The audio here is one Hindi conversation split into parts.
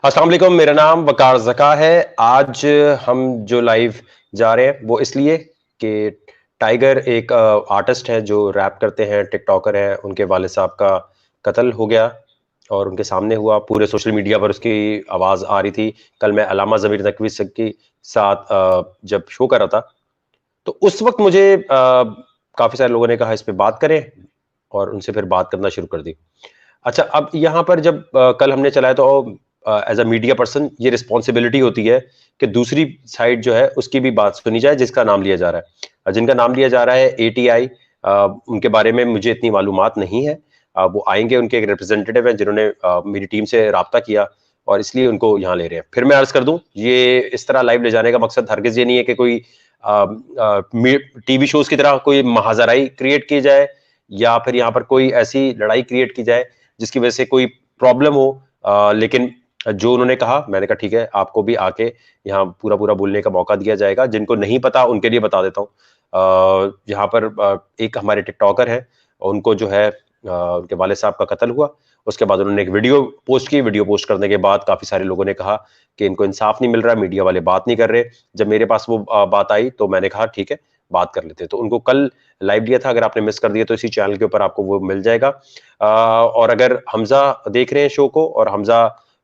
अस्सलाम वालेकुम, मेरा नाम वकार ज़का है। आज हम जो लाइव जा रहे हैं वो इसलिए कि टाइगर एक आर्टिस्ट है जो रैप करते हैं, टिकटॉकर हैं, उनके वालिद साहब का कत्ल हो गया और उनके सामने हुआ। पूरे सोशल मीडिया पर उसकी आवाज़ आ रही थी। कल मैं अल्लामा ज़मीर नकवी के साथ जब शो कर रहा था, तो उस वक़्त मुझे काफ़ी सारे लोगों ने कहा इस पे बात करें और उनसे फिर बात करना शुरू कर दी। अच्छा, अब यहाँ पर जब कल हमने चलाया तो एज़ अ मीडिया पर्सन ये रिस्पॉन्सिबिलिटी होती है कि दूसरी साइड जो है उसकी भी बात सुनी जाए जिसका नाम लिया जा रहा है। जिनका नाम लिया जा रहा है एटीआई, उनके बारे में मुझे इतनी मालूमात नहीं है। वो आएँगे, उनके एक रिप्रेजेंटेटिव हैं जिन्होंने मेरी टीम से राब्ता किया और इसलिए उनको यहाँ ले रहे हैं। फिर मैं अर्ज़ कर दूँ, ये इस तरह लाइव ले जाने का मकसद हरगिज़ ये नहीं है कि कोई टीवी शोज़ की तरह कोई महाज़राई क्रिएट की जाए या फिर यहाँ पर कोई ऐसी लड़ाई क्रिएट की जाए जिसकी वजह से कोई प्रॉब्लम हो। लेकिन जो उन्होंने कहा, मैंने कहा ठीक है, आपको भी आके यहाँ पूरा-पूरा बोलने का मौका दिया जाएगा। जिनको नहीं पता उनके लिए बता देता हूँ। यहाँ पर एक हमारे टिकटॉकर हैं, उनको जो है उनके वालिद साहब का कत्ल हुआ। उसके बाद उन्होंने एक वीडियो पोस्ट की। वीडियो पोस्ट करने के बाद काफ़ी सारे लोगों ने कहा कि इनको इंसाफ नहीं मिल रहा है, मीडिया वाले बात नहीं कर रहे। जब मेरे पास वो बात आई तो मैंने कहा ठीक है, बात कर लेते हैं। तो उनको कल लाइव लिया था, अगर आपने मिस कर दिया तो इसी चैनल के ऊपर आपको वो मिल जाएगा। और अगर हमजा देख रहे हैं शो को, और हमजा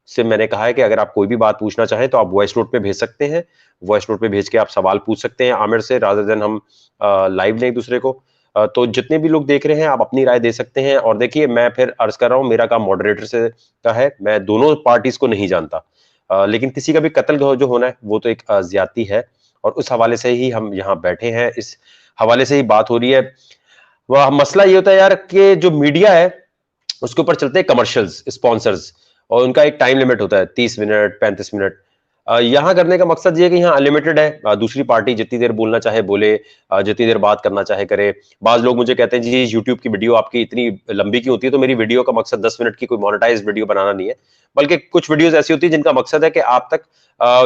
से मैंने कहा है कि अगर आप कोई भी बात पूछना चाहें तो आप वॉइस नोट पे भेज सकते हैं। वॉइस नोट पे भेज के आप सवाल पूछ सकते हैं आमिर से, रादर देन हम लाइव लें एक दूसरे को। तो जितने भी लोग देख रहे हैं आप अपनी राय दे सकते हैं। और देखिए, मैं फिर अर्ज कर रहा हूँ, मेरा काम मॉडरेटर से का है, मैं दोनों पार्टीज को नहीं जानता। लेकिन किसी का भी कत्ल जो होना है वो तो एक ज्यादती है, और उस हवाले से ही हम यहाँ बैठे हैं, इस हवाले से ही बात हो रही है। वह मसला ये होता है यार कि जो मीडिया है उसके ऊपर चलते हैं कमर्शियल्स, स्पॉन्सर्स, और उनका एक टाइम लिमिट होता है 30 मिनट, 35 मिनट। यहाँ करने का मकसद ये है कि यहाँ अनलिमिटेड है। दूसरी पार्टी जितनी देर बोलना चाहे बोले, जितनी देर बात करना चाहे करे। बाज लोग मुझे कहते हैं जी यूट्यूब की वीडियो आपकी इतनी लंबी क्यों होती है? तो मेरी वीडियो का मकसद 10 मिनट की कोई मोनेटाइज वीडियो बनाना नहीं है, बल्कि कुछ वीडियोज ऐसी होती है जिनका मकसद है कि आप तक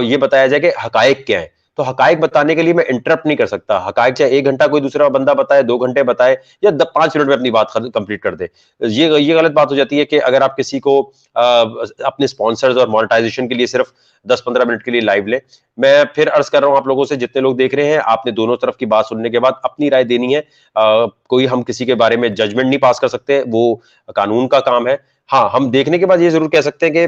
ये बताया जाए कि हकायक क्या है। तो हकायक बताने के लिए मैं इंटरप्ट नहीं कर सकता। हकायक चाहे 1 घंटा कोई दूसरा बंदा बताए, 2 घंटे बताए, या 5 मिनट में अपनी बात कंप्लीट कर दे। ये गलत बात हो जाती है कि अगर आप किसी को अपने स्पॉन्सर्स और मोनेटाइजेशन के लिए सिर्फ 10-15 मिनट के लिए लाइव ले। मैं फिर अर्ज कर रहा हूं आप लोगों से, जितने लोग देख रहे हैं, आपने दोनों तरफ की बात सुनने के बाद अपनी राय देनी है। कोई हम किसी के बारे में जजमेंट नहीं पास कर सकते, वो कानून का काम है। हाँ, हम देखने के बाद ये जरूर कह सकते हैं कि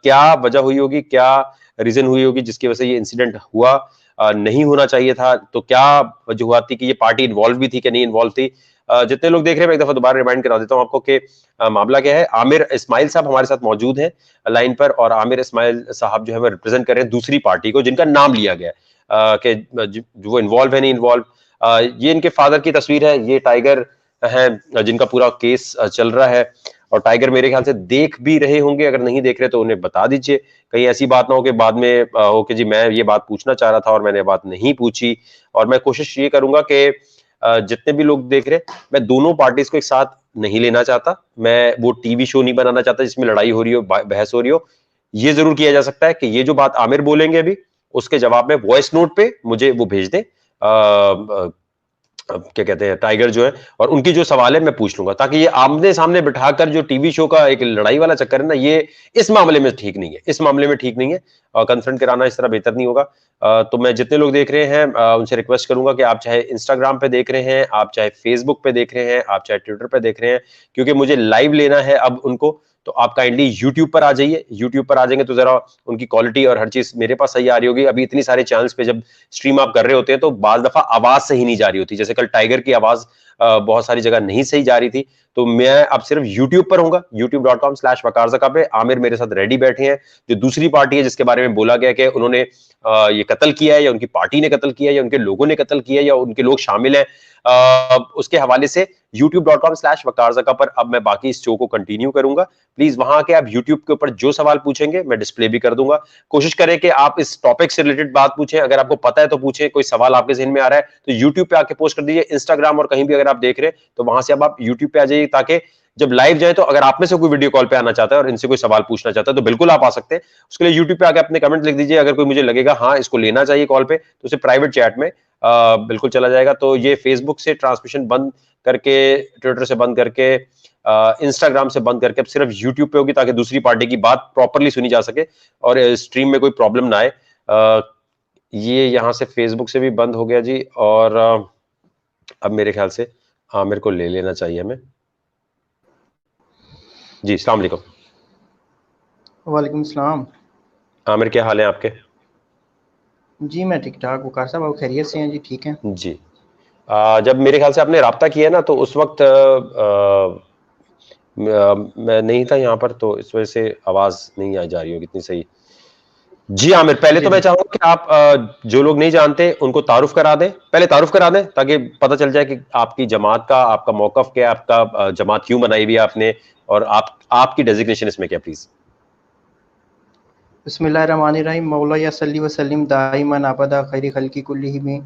क्या वजह हुई होगी, क्या रीजन हुई होगी जिसकी वजह से ये इंसिडेंट हुआ। नहीं होना चाहिए था, तो क्या वजूहत थी कि ये पार्टी इन्वॉल्व भी थी कि नहीं इन्वॉल्व थी। जितने लोग देख रहे हैं, मैं एक दफा दोबारा रिमाइंड करा देता हूं आपको कि मामला क्या है। आमिर इस्माइल साहब हमारे साथ मौजूद हैं लाइन पर, और आमिर इस्माइल साहब जो है वो रिप्रेजेंट कर रहे हैं दूसरी पार्टी को जिनका नाम लिया गया है कि जो वो इन्वॉल्व है नहीं इन्वॉल्व। ये इनके फादर की तस्वीर है, ये टाइगर है जिनका पूरा केस चल रहा है। और टाइगर मेरे ख्याल से देख भी रहे होंगे, अगर नहीं देख रहे तो उन्हें बता दीजिए, कहीं ऐसी बात ना हो कि बाद में हो कि जी मैं ये बात पूछना चाह रहा था और मैंने बात नहीं पूछी। और मैं कोशिश ये करूंगा कि जितने भी लोग देख रहे हैं, मैं दोनों पार्टीज को एक साथ नहीं लेना चाहता। मैं वो टीवी शो नहीं बनाना चाहता जिसमें लड़ाई हो रही हो, बहस हो रही हो। ये जरूर किया जा सकता है कि ये जो बात आमिर बोलेंगे अभी, उसके जवाब में वॉइस नोट पे मुझे वो भेज दें, क्या कहते हैं, टाइगर जो है, और उनकी जो सवाल है मैं पूछ लूंगा, ताकि ये आमने सामने बिठाकर जो टीवी शो का एक लड़ाई वाला चक्कर है ना, ये इस मामले में ठीक नहीं है, इस मामले में ठीक नहीं है। कंफ्रंट कराना इस तरह बेहतर नहीं होगा। तो मैं जितने लोग देख रहे हैं उनसे रिक्वेस्ट करूंगा कि आप चाहे इंस्टाग्राम पे देख रहे हैं, आप चाहे फेसबुक पे देख रहे हैं, आप चाहे ट्विटर पे देख रहे हैं, क्योंकि मुझे लाइव लेना है अब उनको, तो आप काइंडली यूट्यूब पर आ जाइए। यूट्यूब पर आ जाएंगे तो जरा उनकी क्वालिटी और हर चीज मेरे पास सही आ रही होगी। अभी इतनी सारे चैनल्स पे जब स्ट्रीम आप कर रहे होते हैं तो बाज दफा आवाज सही नहीं जा रही होती, जैसे कल टाइगर की आवाज बहुत सारी जगह नहीं सही जा रही थी। तो मैं अब सिर्फ यूट्यूब पर हूँ, youtube.com/वकारज़का पे आमिर मेरे साथ रेडी बैठे हैं। जो दूसरी पार्टी है जिसके बारे में बोला गया कि उन्होंने ये कत्ल किया है, या उनकी पार्टी ने कत्ल किया है, या उनके लोगों ने कत्ल किया है, या उनके लोग शामिल हैं, उसके हवाले से youtube.com/वकारज़का पर अब मैं बाकी इस शो को कंटिन्यू करूंगा। प्लीज वहां आके आप यूट्यूब के ऊपर जो सवाल पूछेंगे मैं डिस्प्ले भी कर दूंगा। कोशिश करें कि आप इस टॉपिक से रिलेटेड बात पूछें, अगर आपको पता है तो पूछें, कोई सवाल आपके जहन में आ रहा है तो यूट्यूब पे आके पोस्ट कर दीजिए। इंस्टाग्राम और कहीं भी अगर आप देख रहे हैं तो वहां से अब आप यूट्यूब पे आ जाइए, ताकि जब लाइव जाए तो अगर आप में से कोई वीडियो कॉल पे आना चाहता है और इनसे कोई सवाल पूछना चाहता है तो बिल्कुल आप आ सकते हैं। उसके लिए यूट्यूब पे आके अपने कमेंट लिख दीजिए। अगर कोई मुझे लगेगा हाँ इसको लेना चाहिए कॉल पे, तो उसे प्राइवेट चैट में बिल्कुल चला जाएगा। तो ये फेसबुक से ट्रांसमिशन बंद करके, ट्विटर से बंद करके, इंस्टाग्राम से बंद करके अब सिर्फ यूट्यूब पे होगी, ताकि दूसरी पार्टी की बात प्रॉपरली सुनी जा सके और स्ट्रीम में कोई प्रॉब्लम ना आए। ये यहाँ से फेसबुक से भी बंद हो गया जी। और अब मेरे ख्याल से आमिर को ले लेना चाहिए हमें जी। अस्सलाम वालेकुम। वालेकुम सलाम। आमिर, क्या हाल है आपके? जी मैं ठीक ठाक। वकार साहब आप खैरियत से हैं? जी ठीक है जी। जब मेरे ख्याल से आपने राब्ता किया ना, तो उस वक्त मैं नहीं था यहाँ पर, तो इस वजह से आवाज नहीं आ जा रही होगी इतनी सही। जी आमिर, पहले तो मैं चाहूंगा कि आप जो लोग नहीं जानते उनको तारुफ करा दें, पहले तारुफ करा दें ताकि पता चल जाए कि आपकी जमात का, आपका मौकफ क्या है, आपका जमात क्यों बनाई हुई है आपने, और आपकी डेजिग्नेशन इसमें क्या, प्लीज। बिस्मिल्लाहिर्रहमानिर्रहीम। मौला या सल्ली व सल्लिम दाइमन अबदा खैरि खल्की कुल्लिहिम।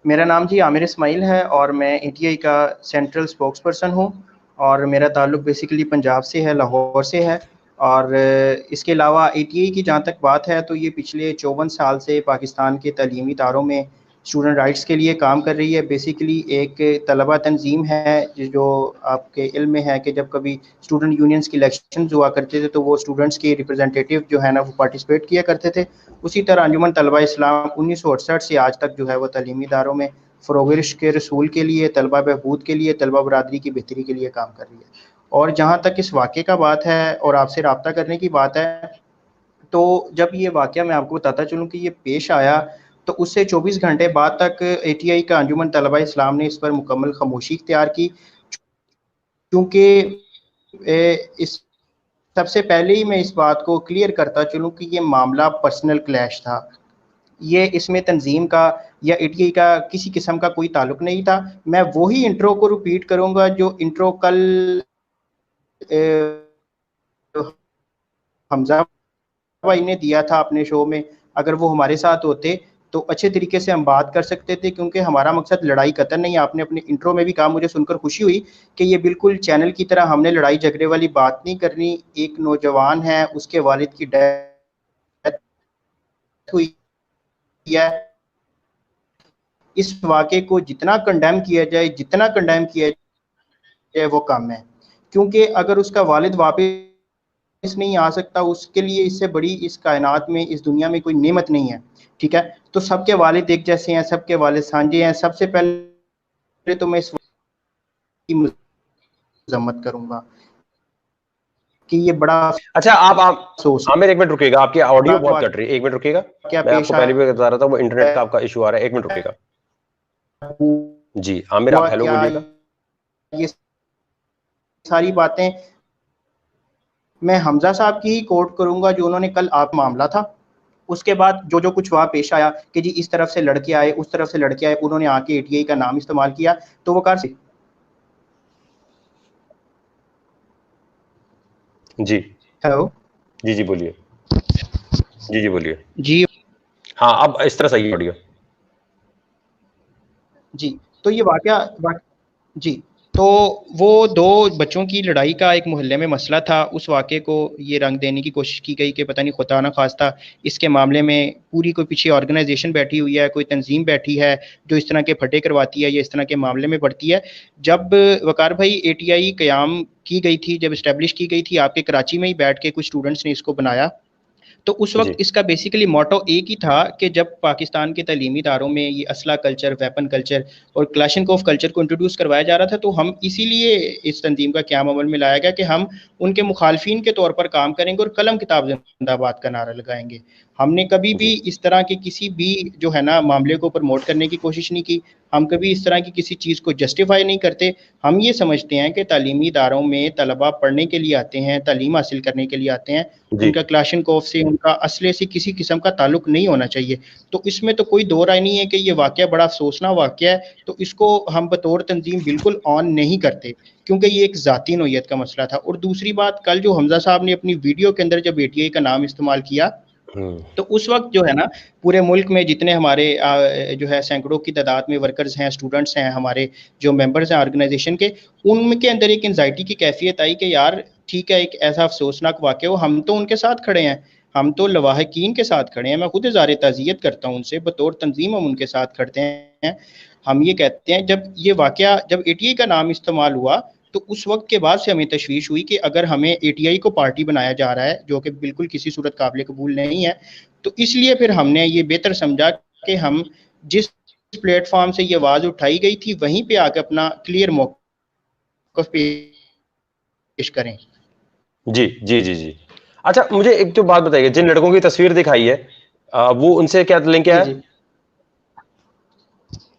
मेरा नाम जी आमिर इस्माइल है और मैं एटीआई का सेंट्रल स्पोक्स पर्सन हूँ और मेरा ताल्लुक बेसिकली पंजाब से है, लाहौर से है। और इसके अलावा एटीआई की जहाँ तक बात है तो ये पिछले 54 साल से पाकिस्तान के तालीमी इदारों में स्टूडेंट राइट्स के लिए काम कर रही है। बेसिकली एक तलबा तंजीम है जो आपके इल्म में है कि जब कभी स्टूडेंट यूनियंस की इलेक्शन हुआ करते थे तो वो स्टूडेंट्स के रिप्रेजेंटेटिव जो है ना वो पार्टिसिपेट किया करते थे। उसी तरह अंजुमन तलबा इस्लाम 1968 से आज तक जो है वो तालीमी इदारों में फ़रोग़ इश्क़ के रसूल के लिए, तलबा बहबूद के लिए, तलबा बरादरी की बेहतरी के लिए काम कर रही है। और जहाँ तक इस वाक़े का बात है और आपसे रब्ता करने की बात है, तो जब ये वाक़या मैं आपको बताता चलूँ कि ये पेश आया तो उससे 24 घंटे बाद तक एटीआई का अंजुमन तलबा इस्लाम ने इस पर मुकम्मल खामोशी इख्तियार की, क्योंकि इस सबसे पहले ही मैं इस बात को क्लियर करता चलूँ कि ये मामला पर्सनल क्लैश था। ये इसमें तंजीम का या एटीआई का किसी किस्म का कोई ताल्लुक नहीं था। मैं वही इंट्रो को रिपीट करूँगा जो इंट्रो कल हमजा भाई ने दिया था अपने शो में। अगर वो हमारे साथ होते तो अच्छे तरीके से हम बात कर सकते थे, क्योंकि हमारा मकसद लड़ाई कतन नहीं। आपने अपने इंट्रो में भी कहा, मुझे सुनकर खुशी हुई कि ये बिल्कुल चैनल की तरह हमने लड़ाई झगड़े वाली बात नहीं करनी। एक नौजवान है, उसके वालिद की डेथ हुई है, इस वाक़े को जितना कंडेम किया जाए वो कम है, क्योंकि अगर उसका वालिद वापस नहीं आ सकता उसके लिए इससे बड़ी इस कायनात में, इस दुनिया में कोई नेमत नहीं है। ठीक है, तो सबके वालिद एक जैसे हैं, सबके वालिद साझे हैं। सबसे पहले तो मैं इस की मजम्मत करूंगा कि ये बड़ा अच्छा, आप आमिर एक मिनट रुकिएगा, आपकी ऑडियो बहुत कट रही है, एक मिनट रुकिएगा। क्या मैं आपको पहले भी बता रहा था, वो इंटरनेट का आपका इशू आ रहा है, एक मिनट रुकिएगा। जी आमिर, आप हेलो बोलिएगा। ये सारी बातें मैं हमजा साहब की ही कोट करूंगा जो उन्होंने कल आप मामला था, उसके बाद जो जो कुछ वहाँ पेश आया कि जी इस तरफ से लड़के आए, उस तरफ से लड़के आए, उन्होंने आके एटीआई का नाम इस्तेमाल किया, तो वो कार से जी हेलो जी बोलिए। जी बोलिए। जी हाँ, अब इस तरह सही ऑडियो। जी तो ये वाकया जी तो वो दो बच्चों की लड़ाई का एक मोहल्ले में मसला था। उस वाक़े को ये रंग देने की कोशिश की गई कि पता नहीं खुदा ना खास्ता इसके मामले में पूरी कोई पीछे ऑर्गेनाइजेशन बैठी हुई है, कोई तंजीम बैठी है जो इस तरह के फटे करवाती है या इस तरह के मामले में बढ़ती है। जब वकार भाई एटीआई क़याम की गई थी, जब इस्टेब्लिश की गई थी, आपके कराची में ही बैठ के कुछ स्टूडेंट्स ने इसको बनाया, तो उस वक्त इसका बेसिकली मोटो एक ही था कि जब पाकिस्तान के तालीमी इदारों में ये असला कल्चर, वेपन कल्चर और क्लाशनकोफ कल्चर को इंट्रोड्यूस करवाया जा रहा था, तो हम इसीलिए इस तंजीम का क़याम अमल में लाया गया कि हम उनके मुखालफिन के तौर पर काम करेंगे और कलम किताब जिंदाबाद का नारा लगाएंगे। हमने कभी भी इस तरह के किसी भी जो है ना मामले को प्रमोट करने की कोशिश नहीं की। हम कभी इस तरह की किसी चीज़ को जस्टिफाई नहीं करते। हम ये समझते हैं कि तालीमी इदारों में तलबा पढ़ने के लिए आते हैं, तालीम हासिल करने के लिए आते हैं, उनका क्लाशनकोफ से, उनका असले से किसी किस्म का ताल्लुक नहीं होना चाहिए। तो इसमें तो कोई दो राय नहीं है कि ये वाक़या बड़ा अफसोसनाक वाक़या है, तो इसको हम बतौर तंजीम बिल्कुल ऑन नहीं करते, क्योंकि ये एक ज़ाती नौइयत का मसला था। और दूसरी बात, कल जो हमजा साहब ने अपनी वीडियो के अंदर जब एटीआई का नाम इस्तेमाल किया, तो उस वक्त जो है ना पूरे मुल्क में जितने हमारे जो है सैकड़ों की तादाद में वर्कर्स हैं, स्टूडेंट्स हैं, हमारे जो मेंबर्स हैं ऑर्गेनाइजेशन के, उनके अंदर एक एंजाइटी की कैफियत आई कि यार ठीक है, एक ऐसा अफसोसनाक वाक़या हो, हम तो उनके साथ खड़े हैं, हम तो लवाहकीन के साथ खड़े हैं। मैं खुद इज़हार ताज़ियत करता हूँ उनसे, बतौर तंजीम हम उनके साथ खड़ते हैं। हम ये कहते हैं जब ये वाक़या, जब एटीआई का नाम इस्तेमाल हुआ तो उस वक्त के बाद से हमें तशवीश हुई कि अगर हमें एटीआई को पार्टी बनाया जा रहा है, जो कि बिल्कुल किसी सूरत काबिल कबूल नहीं है, तो इसलिए फिर हमने ये बेहतर समझा कि हम जिस प्लेटफॉर्म से ये आवाज़ उठाई गई थी वहीं पे आके अपना क्लियर मौक़िफ़ पेश करें। जी, जी, जी, जी। अच्छा, मुझे एक जो बात बताइए, जिन लड़कों की तस्वीर दिखाई है वो उनसे क्या लिंक जी, है? जी।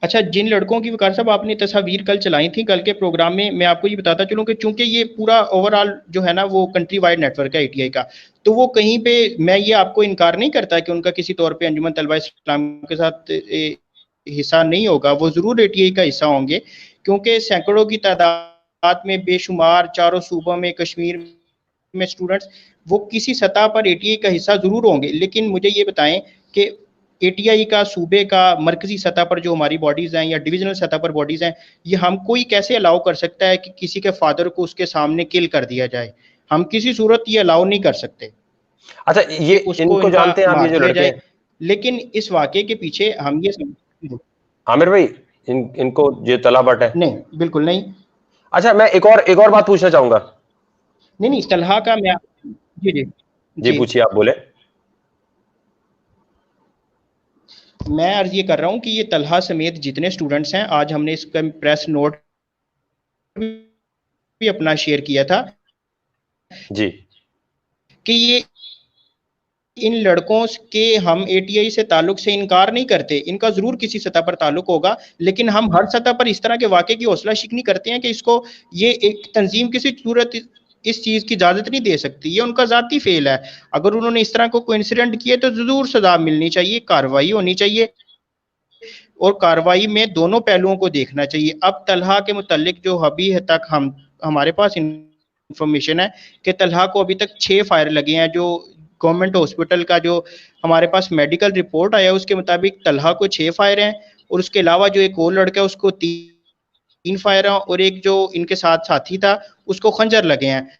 अच्छा, जिन लड़कों की वकार साहब आपने तस्वीर कल चलाई थी, कल के प्रोग्राम में मैं आपको ये बताता चलूँ कि चूंकि ये पूरा ओवरऑल जो है ना वो कंट्री वाइड नेटवर्क है एटीआई का, तो वो कहीं पे, मैं ये आपको इनकार नहीं करता कि उनका किसी तौर पे अंजुमन तलबा इस्लाम के साथ हिस्सा नहीं होगा, वो ज़रूर एटीआई का हिस्सा होंगे, क्योंकि सैकड़ों की तादाद में बेशुमार चारों सूबों में, कश्मीर में स्टूडेंट्स वो किसी सतह पर एटीआई का हिस्सा ज़रूर होंगे। लेकिन मुझे ये बताएं कि एटीआई का सूबे का मरकजी सतह पर जो हमारी बॉडीज़ हैं या डिविजनल सतह पर बॉडीज़ हैं, ये हम कोई कैसे अलाउ कर सकता है कि किसी के फादर को उसके सामने किल कर दिया जाए? हम किसी सूरत ये अलाउ नहीं कर सकते। अच्छा, ये उसको इनको इनका जानते हैं आप, ये मार जो दिया लड़के जाए। हैं? लेकिन इस वाक़े के पीछे हम ये आमिर भाई, इनको ये तला भट्ट है? नहीं, बिल्कुल नहीं। अच्छा, मैं एक और बात पूछना चाहूंगा। नहीं, नहीं, तलहा का मैं जी, जी। जी, जी। पूछिए, आप बोले। मैं अर्ज़ ये कर रहा हूँ कि ये तलहा समेत जितने स्टूडेंट्स हैं, आज हमने इसका प्रेस नोट भी अपना शेयर किया था जी। कि ये इन लड़कों के हम एटीआई से ताल्लुक से इनकार नहीं करते, इनका ज़रूर किसी सतह पर ताल्लुक होगा, लेकिन हम हर सतह पर इस तरह के वाक़े की हौसला शिकनी करते हैं कि इसको ये एक तंज़ीम किसी सूरत इस चीज़ की इजाज़त नहीं दे सकती, ये उनका ज़ाती फ़ेल है। अगर उन्होंने इस तरह को कोई इंसिडेंट किए तो ज़रूर सज़ा मिलनी चाहिए, कार्रवाई होनी चाहिए और कार्रवाई में दोनों पहलुओं को देखना चाहिए। अब तलहा के मुतालिक जो अभी तक हमारे पास इंफॉर्मेशन है कि तलहा को अभी तक 6 फायर लगे हैं, जो गवर्नमेंट हॉस्पिटल का जो हमारे पास मेडिकल रिपोर्ट आया उसके मुताबिक तलहा को 6 फायर हैं और उसके अलावा जो एक और लड़का है उसको 3 फायर हैं और एक जो इनके साथ साथी था उसको खंजर लगे हैं।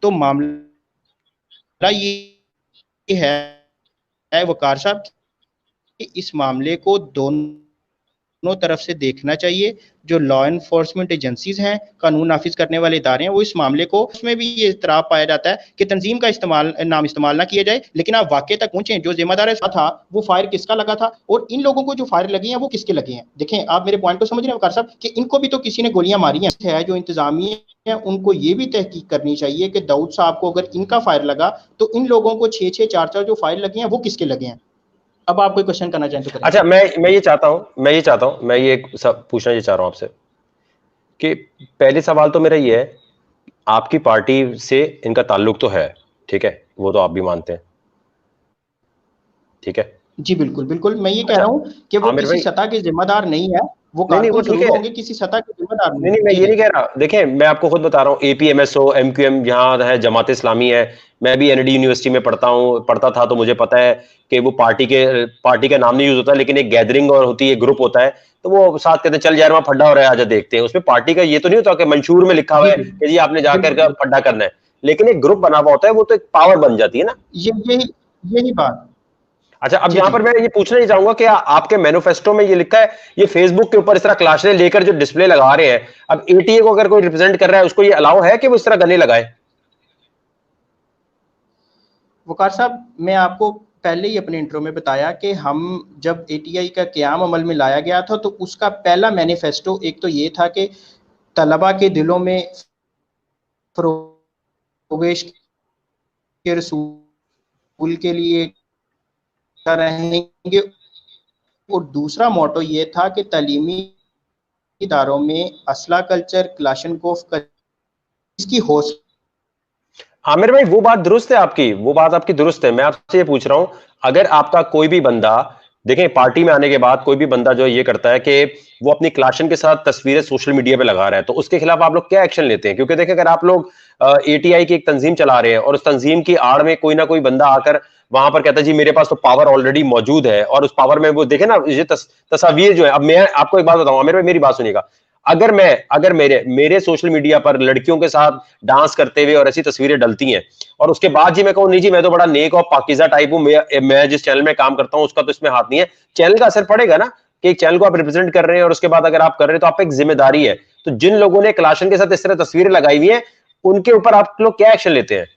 तो मामला ये है वकार साहब कि इस मामले को दोनों तरफ से देखना चाहिए। जो लॉ एनफोर्समेंट एजेंसीज हैं, कानून नाफिज करने वाले इदारे हैं, वो इस मामले को, उसमें भी ये इतराब पाया जाता है कि तंजीम का नाम इस्तेमाल ना किया जाए, लेकिन आप वाक़े तक पहुंचे, जो जिम्मेदार था वो फायर किसका लगा था और इन लोगों को जो फायर लगी हैं वो किसके लगे हैं। देखें, आप मेरे पॉइंट को समझ रहे हैं वकार साहब कि इनको भी तो किसी ने गोलियां मारी हैं। जो इंतजामिया है उनको ये भी तहकीक करनी चाहिए कि दाऊद साहब को अगर इनका फायर लगा तो इन लोगों को 6-6, 4-4 जो फायर लगे हैं वो किसके लगे हैं। अब आप कोई क्वेश्चन करना चाहें तो करें। अच्छा, मैं ये चाहता हूं, मैं ये सब पूछना ये चाह रहा हूं आपसे कि पहले सवाल तो मेरा ये है, आपकी पार्टी से इनका ताल्लुक तो है, ठीक है, वो तो आप भी मानते हैं, ठीक है? जी, बिल्कुल, बिल्कुल। मैं ये कह अच्छा, रहा हूँ कि वो आमिर किसी भाई, सतह के ज़िम्मेदार नहीं है, वो नहीं, वो कारकुन ठीक ज़रूर है। होंगे, किसी सतह के ज़िम्मेदार नहीं। नहीं, मैं जी, ये जी। नहीं कह रहा। देखिए, मैं आपको खुद बता रहा हूँ, एपीएमएसओ, एमक्यूएम यहाँ है, जमात इस्लामी है, मैं भी एनडी यूनिवर्सिटी में पढ़ता था, तो मुझे पता है कि वो पार्टी का नाम नहीं यूज होता, लेकिन एक गैदरिंग और होती है, ग्रुप होता है, तो वो साथ कहते हैं चल यार वहाँ फड्डा हो रहा है, आजा देखते हैं। उसमें पार्टी का ये तो नहीं होता कि मंशूर में लिखा हुआ जी, है जी। कि जी आपने जाकर बिल्कुल, फड्डा करना है, लेकिन एक ग्रुप बना हुआ होता है, वो तो एक पावर बन जाती है ना। यही यही बात। अच्छा, अब जी, यहाँ जी। पर मैं ये पूछना ही चाहूंगा कि आपके मैनिफेस्टो में ये लिखा है, ये फेसबुक के ऊपर इस तरह क्लाशें लेकर जो डिस्प्ले लगा रहे हैं, अब एटीए को अगर कोई रिप्रेजेंट कर रहा है, उसको ये अलाउ है कि वो इस तरह गन्ने लगाए? वकार साहब, मैं आपको पहले ही अपने इंट्रो में बताया कि हम जब एटीआई का क़याम अमल में लाया गया था, तो उसका पहला मैनिफेस्टो एक तो ये था कि तलबा के दिलों में प्रोवेश के रसूल के लिए रहेंगे और दूसरा मोटो ये था कि तालीमी इदारों में असला कल्चर, क्लाशनकोफ का इसकी हौसला। आमिर भाई, वो बात दुरुस्त है आपकी, वो बात आपकी दुरुस्त है। मैं आपसे ये पूछ रहा हूं, अगर आपका कोई भी बंदा, देखें, पार्टी में आने के बाद कोई भी बंदा जो ये करता है कि वो अपनी क्लाशन के साथ तस्वीरें सोशल मीडिया पे लगा रहा है, तो उसके खिलाफ आप लोग क्या एक्शन लेते हैं? क्योंकि देखें, अगर आप लोग एटीआई की एक तंजीम चला रहे हैं और उस तंजीम की आड़ में कोई ना कोई बंदा आकर वहां पर कहता है जी मेरे पास तो पावर ऑलरेडी मौजूद है, और उस पावर में वो देखे ना, ये तस्वीर जो है। अब मैं आपको एक बात बताऊं आमिर भाई, मेरी बात सुनिएगा, अगर मेरे मेरे सोशल मीडिया पर लड़कियों के साथ डांस करते हुए और ऐसी तस्वीरें डलती हैं, और उसके बाद जी मैं कहूं नहीं जी मैं तो बड़ा नेक और पाकीज़ा टाइप हूं, मैं जिस चैनल में काम करता हूं उसका तो इसमें हाथ नहीं है, चैनल का असर पड़ेगा ना, कि एक चैनल को आप रिप्रेजेंट कर रहे हैं और उसके बाद अगर आप कर रहे हैं तो आप एक जिम्मेदारी है। तो जिन लोगों ने क्लाशन के साथ इस तरह तस्वीरें लगाई हुई हैं, उनके ऊपर आप लोग क्या एक्शन लेते हैं?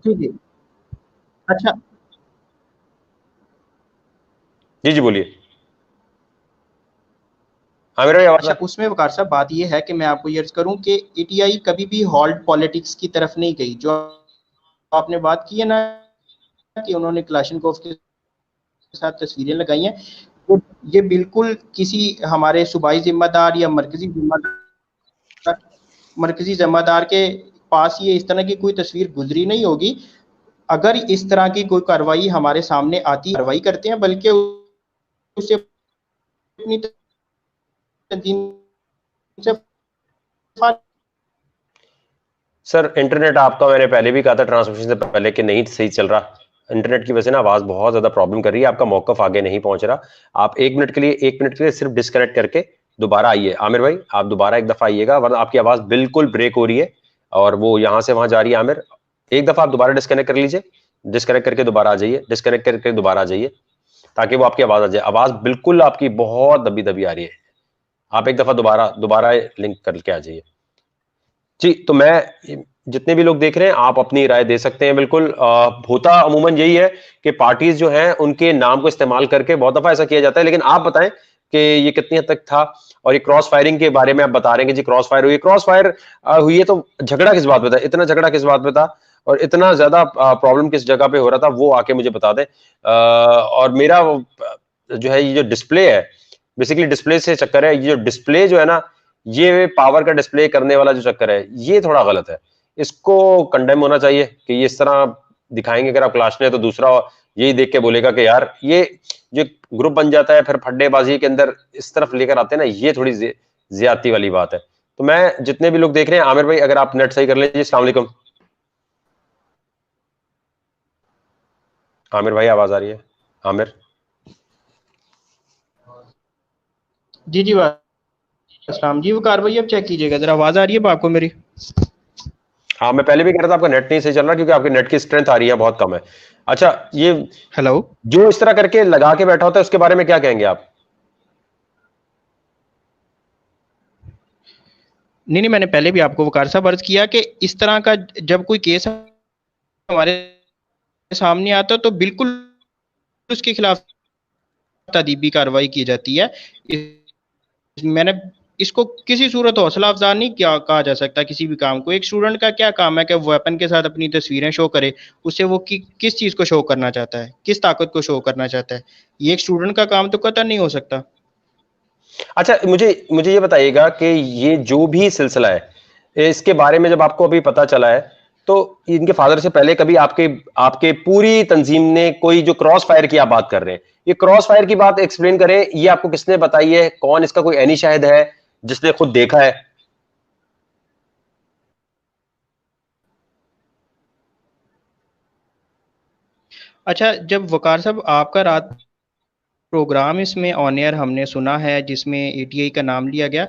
जी जी। अच्छा जी जी बोलिए। हाँ मेरा आवाज अच्छा, उसमें वकार साहब बात ये है कि मैं आपको ये अर्ज करूं कि ईटीआई कभी भी हॉल्ट पॉलिटिक्स की तरफ नहीं गई। जो आपने बात की है ना कि उन्होंने क्लाशनकोव के साथ तस्वीरें लगाई हैं, तो ये बिल्कुल किसी हमारे सूबाई जिम्मेदार या मरकजी जिम्मेदार के पास ये इस तरह की कोई तस्वीर गुजरी नहीं होगी। अगर इस तरह की कोई कार्रवाई हमारे सामने आती, कार्रवाई करते हैं, बल्कि उससे अपनी तंजीम से सर इंटरनेट आपका मैंने पहले भी कहा था ट्रांसमिशन से पहले कि नहीं सही चल रहा। इंटरनेट की वजह से ना आवाज बहुत ज्यादा प्रॉब्लम कर रही है, आपका मौकफ आगे नहीं पहुंच रहा। आप 1 मिनट के लिए सिर्फ डिस्कनेक्ट करके दोबारा आइए। आमिर भाई आप दोबारा एक दफा आइएगा, वरना आपकी आवाज बिल्कुल ब्रेक हो रही है और वो यहां से वहां जा रही है। आमिर एक दफा आप दोबारा डिस्कनेक्ट कर लीजिए, डिस्कनेक्ट करके दोबारा आ जाइए, डिस्कनेक्ट करके दोबारा आ जाइए, ताकि वो आपकी आवाज आ जाए। आवाज बिल्कुल आपकी बहुत दबी दबी आ रही है। आप एक दफा दोबारा दोबारा लिंक करके आ जाइए। जी, तो मैं जितने भी लोग देख रहे हैं आप अपनी राय दे सकते हैं बिल्कुल। होता अमूमन यही है कि पार्टीज जो हैं उनके नाम को इस्तेमाल करके बहुत दफा ऐसा किया जाता है, लेकिन आप बताएं कि ये कितनी हद तक था। और ये क्रॉस फायरिंग के बारे में आप बता रहे हैं कि जी क्रॉस फायर हुई, क्रॉस फायर हुई है, तो झगड़ा किस बात पे था, इतना झगड़ा किस बात पे था और इतना ज्यादा प्रॉब्लम किस जगह पे हो रहा था, वो आके मुझे बता दें। और मेरा जो है ये जो डिस्प्ले है, बेसिकली डिस्प्ले से चक्कर है, ये जो डिस्प्ले जो है ना, ये पावर का डिस्प्ले करने वाला जो चक्कर है, ये थोड़ा गलत है। इसको कंडेम होना चाहिए कि ये इस तरह दिखाएंगे अगर आप क्लास में, तो दूसरा यही देख के बोलेगा कि यार ये जो ग्रुप बन जाता है फिर फड्डेबाजी के अंदर इस तरफ लेकर आते हैं ना, ये थोड़ी ज्यादती वाली बात है। तो मैं जितने भी लोग देख रहे हैं, आमिर भाई अगर आप नेट सही कर लीजिए। अस्सलाम वालेकुम आमिर भाई, आवाज आ रही है? आमिर जी जी अस्सलाम जी, वो कार्रवाई अब चेक कीजिएगा जरा, आवाज आ रही है आपको मेरी? हाँ, मैं पहले भी कह रहा था आपका नेट नहीं सही चल रहा, क्योंकि आपके नेट की स्ट्रेंथ आ रही है बहुत कम है। अच्छा, ये हेलो। जो इस तरह करके लगा के बैठा होता है उसके बारे में क्या कहेंगे आप? नहीं नहीं, मैंने पहले भी आपको वकार साहब अर्ज किया कि इस तरह का जब कोई केस हमारे सामने आता तो बिल्कुल उसके खिलाफ तदीबी कार्रवाई की जाती है। मैंने इसको किसी सूरत हौसला अफजा नहीं क्या कहा जा सकता किसी भी काम को। एक स्टूडेंट का क्या काम है कि वेपन के साथ अपनी तस्वीरें शो करे? उससे वो किस चीज को शो करना चाहता है, किस ताकत को शो करना चाहता है? ये एक स्टूडेंट का काम तो कतई नहीं हो सकता। अच्छा, मुझे मुझे ये बताइएगा कि ये जो भी सिलसिला है, इसके बारे में जब आपको अभी पता चला है, तो इनके फादर से पहले कभी आपके आपके पूरी तंजीम ने कोई जो क्रॉस फायर की आप बात कर रहे हैं, ये क्रॉस फायर की बात एक्सप्लेन करें, ये आपको किसने बताई है? कौन इसका कोई ऐनी शाहिद है जिसने खुद देखा है? अच्छा, जब वकार साहब आपका रात प्रोग्राम इसमें ऑन एयर हमने सुना है जिसमें एटीआई का नाम लिया गया,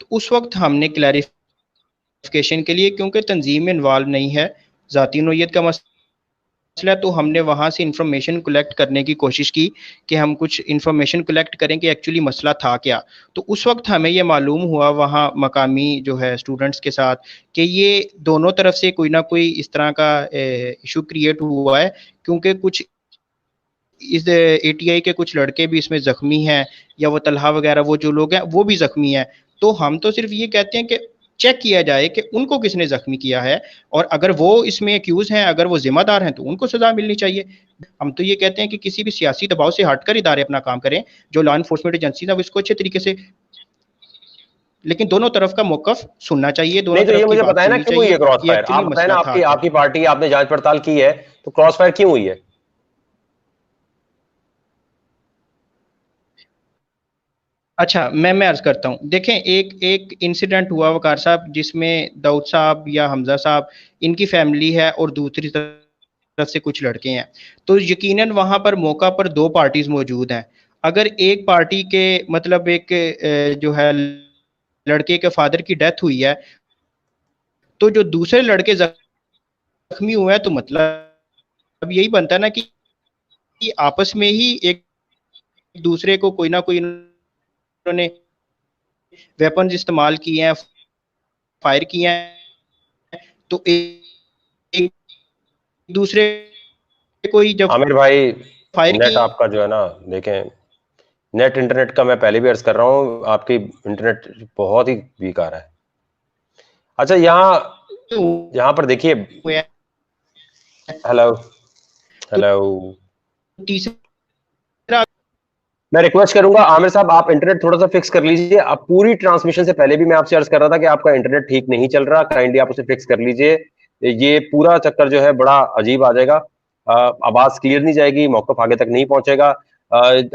तो उस वक्त हमने क्लैरिफिकेशन के लिए, क्योंकि तंजीम में इन्वॉल्व नहीं है, ज़ाती नोयत का मसला, तो हमने वहाँ से इंफॉर्मेशन कलेक्ट करने की कोशिश की कि हम कुछ इंफॉर्मेशन कलेक्ट करें कि एक्चुअली मसला था क्या। तो उस वक्त हमें ये मालूम हुआ वहाँ मकामी जो है स्टूडेंट्स के साथ कि ये दोनों तरफ से कोई ना कोई इस तरह का इशू क्रिएट हुआ है, क्योंकि कुछ इस एटीआई के कुछ लड़के भी इसमें जख्मी हैं, या वो तलहा वगैरह वो जो लोग हैं वो भी जख्मी हैं। तो हम तो सिर्फ ये कहते हैं कि चेक किया जाए कि उनको किसने जख्मी किया है, और अगर वो इसमें एक्यूज हैं, अगर वो जिम्मेदार हैं, तो उनको सजा मिलनी चाहिए। हम तो ये कहते हैं कि किसी भी सियासी दबाव से हटकर इदारे अपना काम करें, जो लॉ इन्फोर्समेंट एजेंसी है इसको अच्छे तरीके से, लेकिन दोनों तरफ का मौकफ सुनना चाहिए, दोनों नहीं तो ये तरफ की मुझे बात बताया ना सुननी क्यों हुई चाहिए है क्रॉस कि फायर, आप एक्चुअली बताए ना, मसला था आपकी क्या। आपकी पार्टी, आपने जांच पड़ताल की है, तो क्रॉस फायर क्यों हुई है? अच्छा, मैं अर्ज करता हूँ। देखें, एक एक इंसिडेंट हुआ वकार साहब जिसमें दाऊद साहब या हमजा साहब, इनकी फैमिली है और दूसरी तरफ से कुछ लड़के हैं। तो यकीनन वहां पर मौका पर दो पार्टीज मौजूद हैं। अगर एक पार्टी के मतलब एक जो है लड़के के फादर की डेथ हुई है, तो जो दूसरे लड़के जख्मी हुए हैं, तो मतलब यही बनता है ना कि आपस में ही एक दूसरे को कोई ना कोई उन्होंने वेपन्स इस्तेमाल किए हैं, फायर किए हैं, तो एक दूसरे को ही जब आमिर भाई फायर नेट की। आपका जो है ना, देखें नेट इंटरनेट का मैं पहले भी अर्ज कर रहा हूँ, आपकी इंटरनेट बहुत ही वीक आ रहा है। अच्छा यहाँ पर देखिए, हेलो तो हेलो, तीसरा मैं रिक्वेस्ट करूंगा आमिर साहब, आप इंटरनेट थोड़ा सा फिक्स कर लीजिए। आप पूरी ट्रांसमिशन से पहले भी मैं आपसे अर्ज कर रहा था कि आपका इंटरनेट ठीक नहीं चल रहा, काइंडली आप उसे फिक्स कर लीजिए। ये पूरा चक्कर जो है बड़ा अजीब आ जाएगा, आवाज क्लियर नहीं जाएगी, मौकफ आगे तक नहीं पहुंचेगा।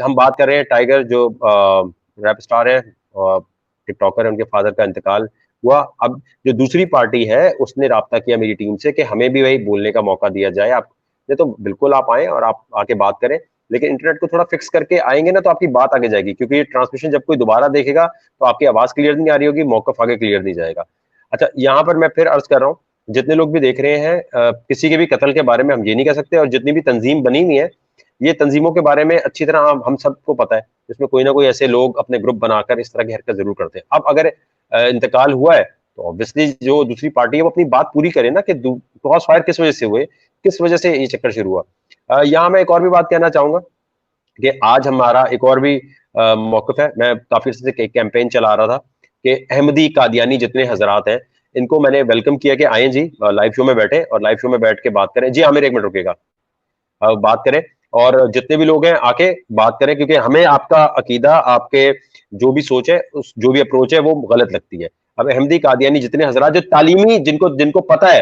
हम बात कर रहे हैं टाइगर जो रैप स्टार है, टिकटॉकर है, उनके फादर का इंतकाल हुआ। अब जो दूसरी पार्टी है उसने राब्ता किया मेरी टीम से कि हमें भी वही बोलने का मौका दिया जाए। आप तो बिल्कुल आप आए और आप आके बात करें, लेकिन इंटरनेट को थोड़ा फिक्स करके आएंगे ना तो आपकी बात आगे जाएगी, क्योंकि ये ट्रांसमिशन जब कोई दोबारा देखेगा तो आपकी आवाज क्लियर नहीं आ रही होगी, मौकफ आगे क्लियर नहीं जाएगा। अच्छा, यहाँ पर मैं फिर अर्ज कर रहा हूँ, जितने लोग भी देख रहे हैं, किसी के भी कत्ल के बारे में हम ये नहीं कह सकते, और जितनी भी तंजीम बनी हुई है, ये तंजीमों के बारे में अच्छी तरह हम सबको पता है, इसमें कोई ना कोई ऐसे लोग अपने ग्रुप बनाकर इस तरह की हरकत जरूर करते हैं। अब अगर इंतकाल हुआ है तो ऑब्वियसली जो दूसरी पार्टी है वो अपनी बात पूरी करे ना, कि क्रॉस फायर किस वजह से हुए, किस वजह से ये चक्कर शुरू हुआ। यहाँ मैं एक और भी बात कहना चाहूंगा कि आज हमारा एक और भी मौकफ है। मैं काफी अर्से से कैंपेन चला रहा था कि अहमदी कादियानी जितने हजरात हैं, इनको मैंने वेलकम किया कि आए जी लाइव शो में बैठे और लाइव शो में बैठ के बात करें। जी आमिर, एक मिनट रुकेगा, बात करें और जितने भी लोग हैं आके बात करें, क्योंकि हमें आपका अकीदा, आपके जो भी सोच है, उस जो भी अप्रोच है वो गलत लगती है। अब अहमदी कादियानी जितने हजरात जो तालीमी, जिनको जिनको पता है,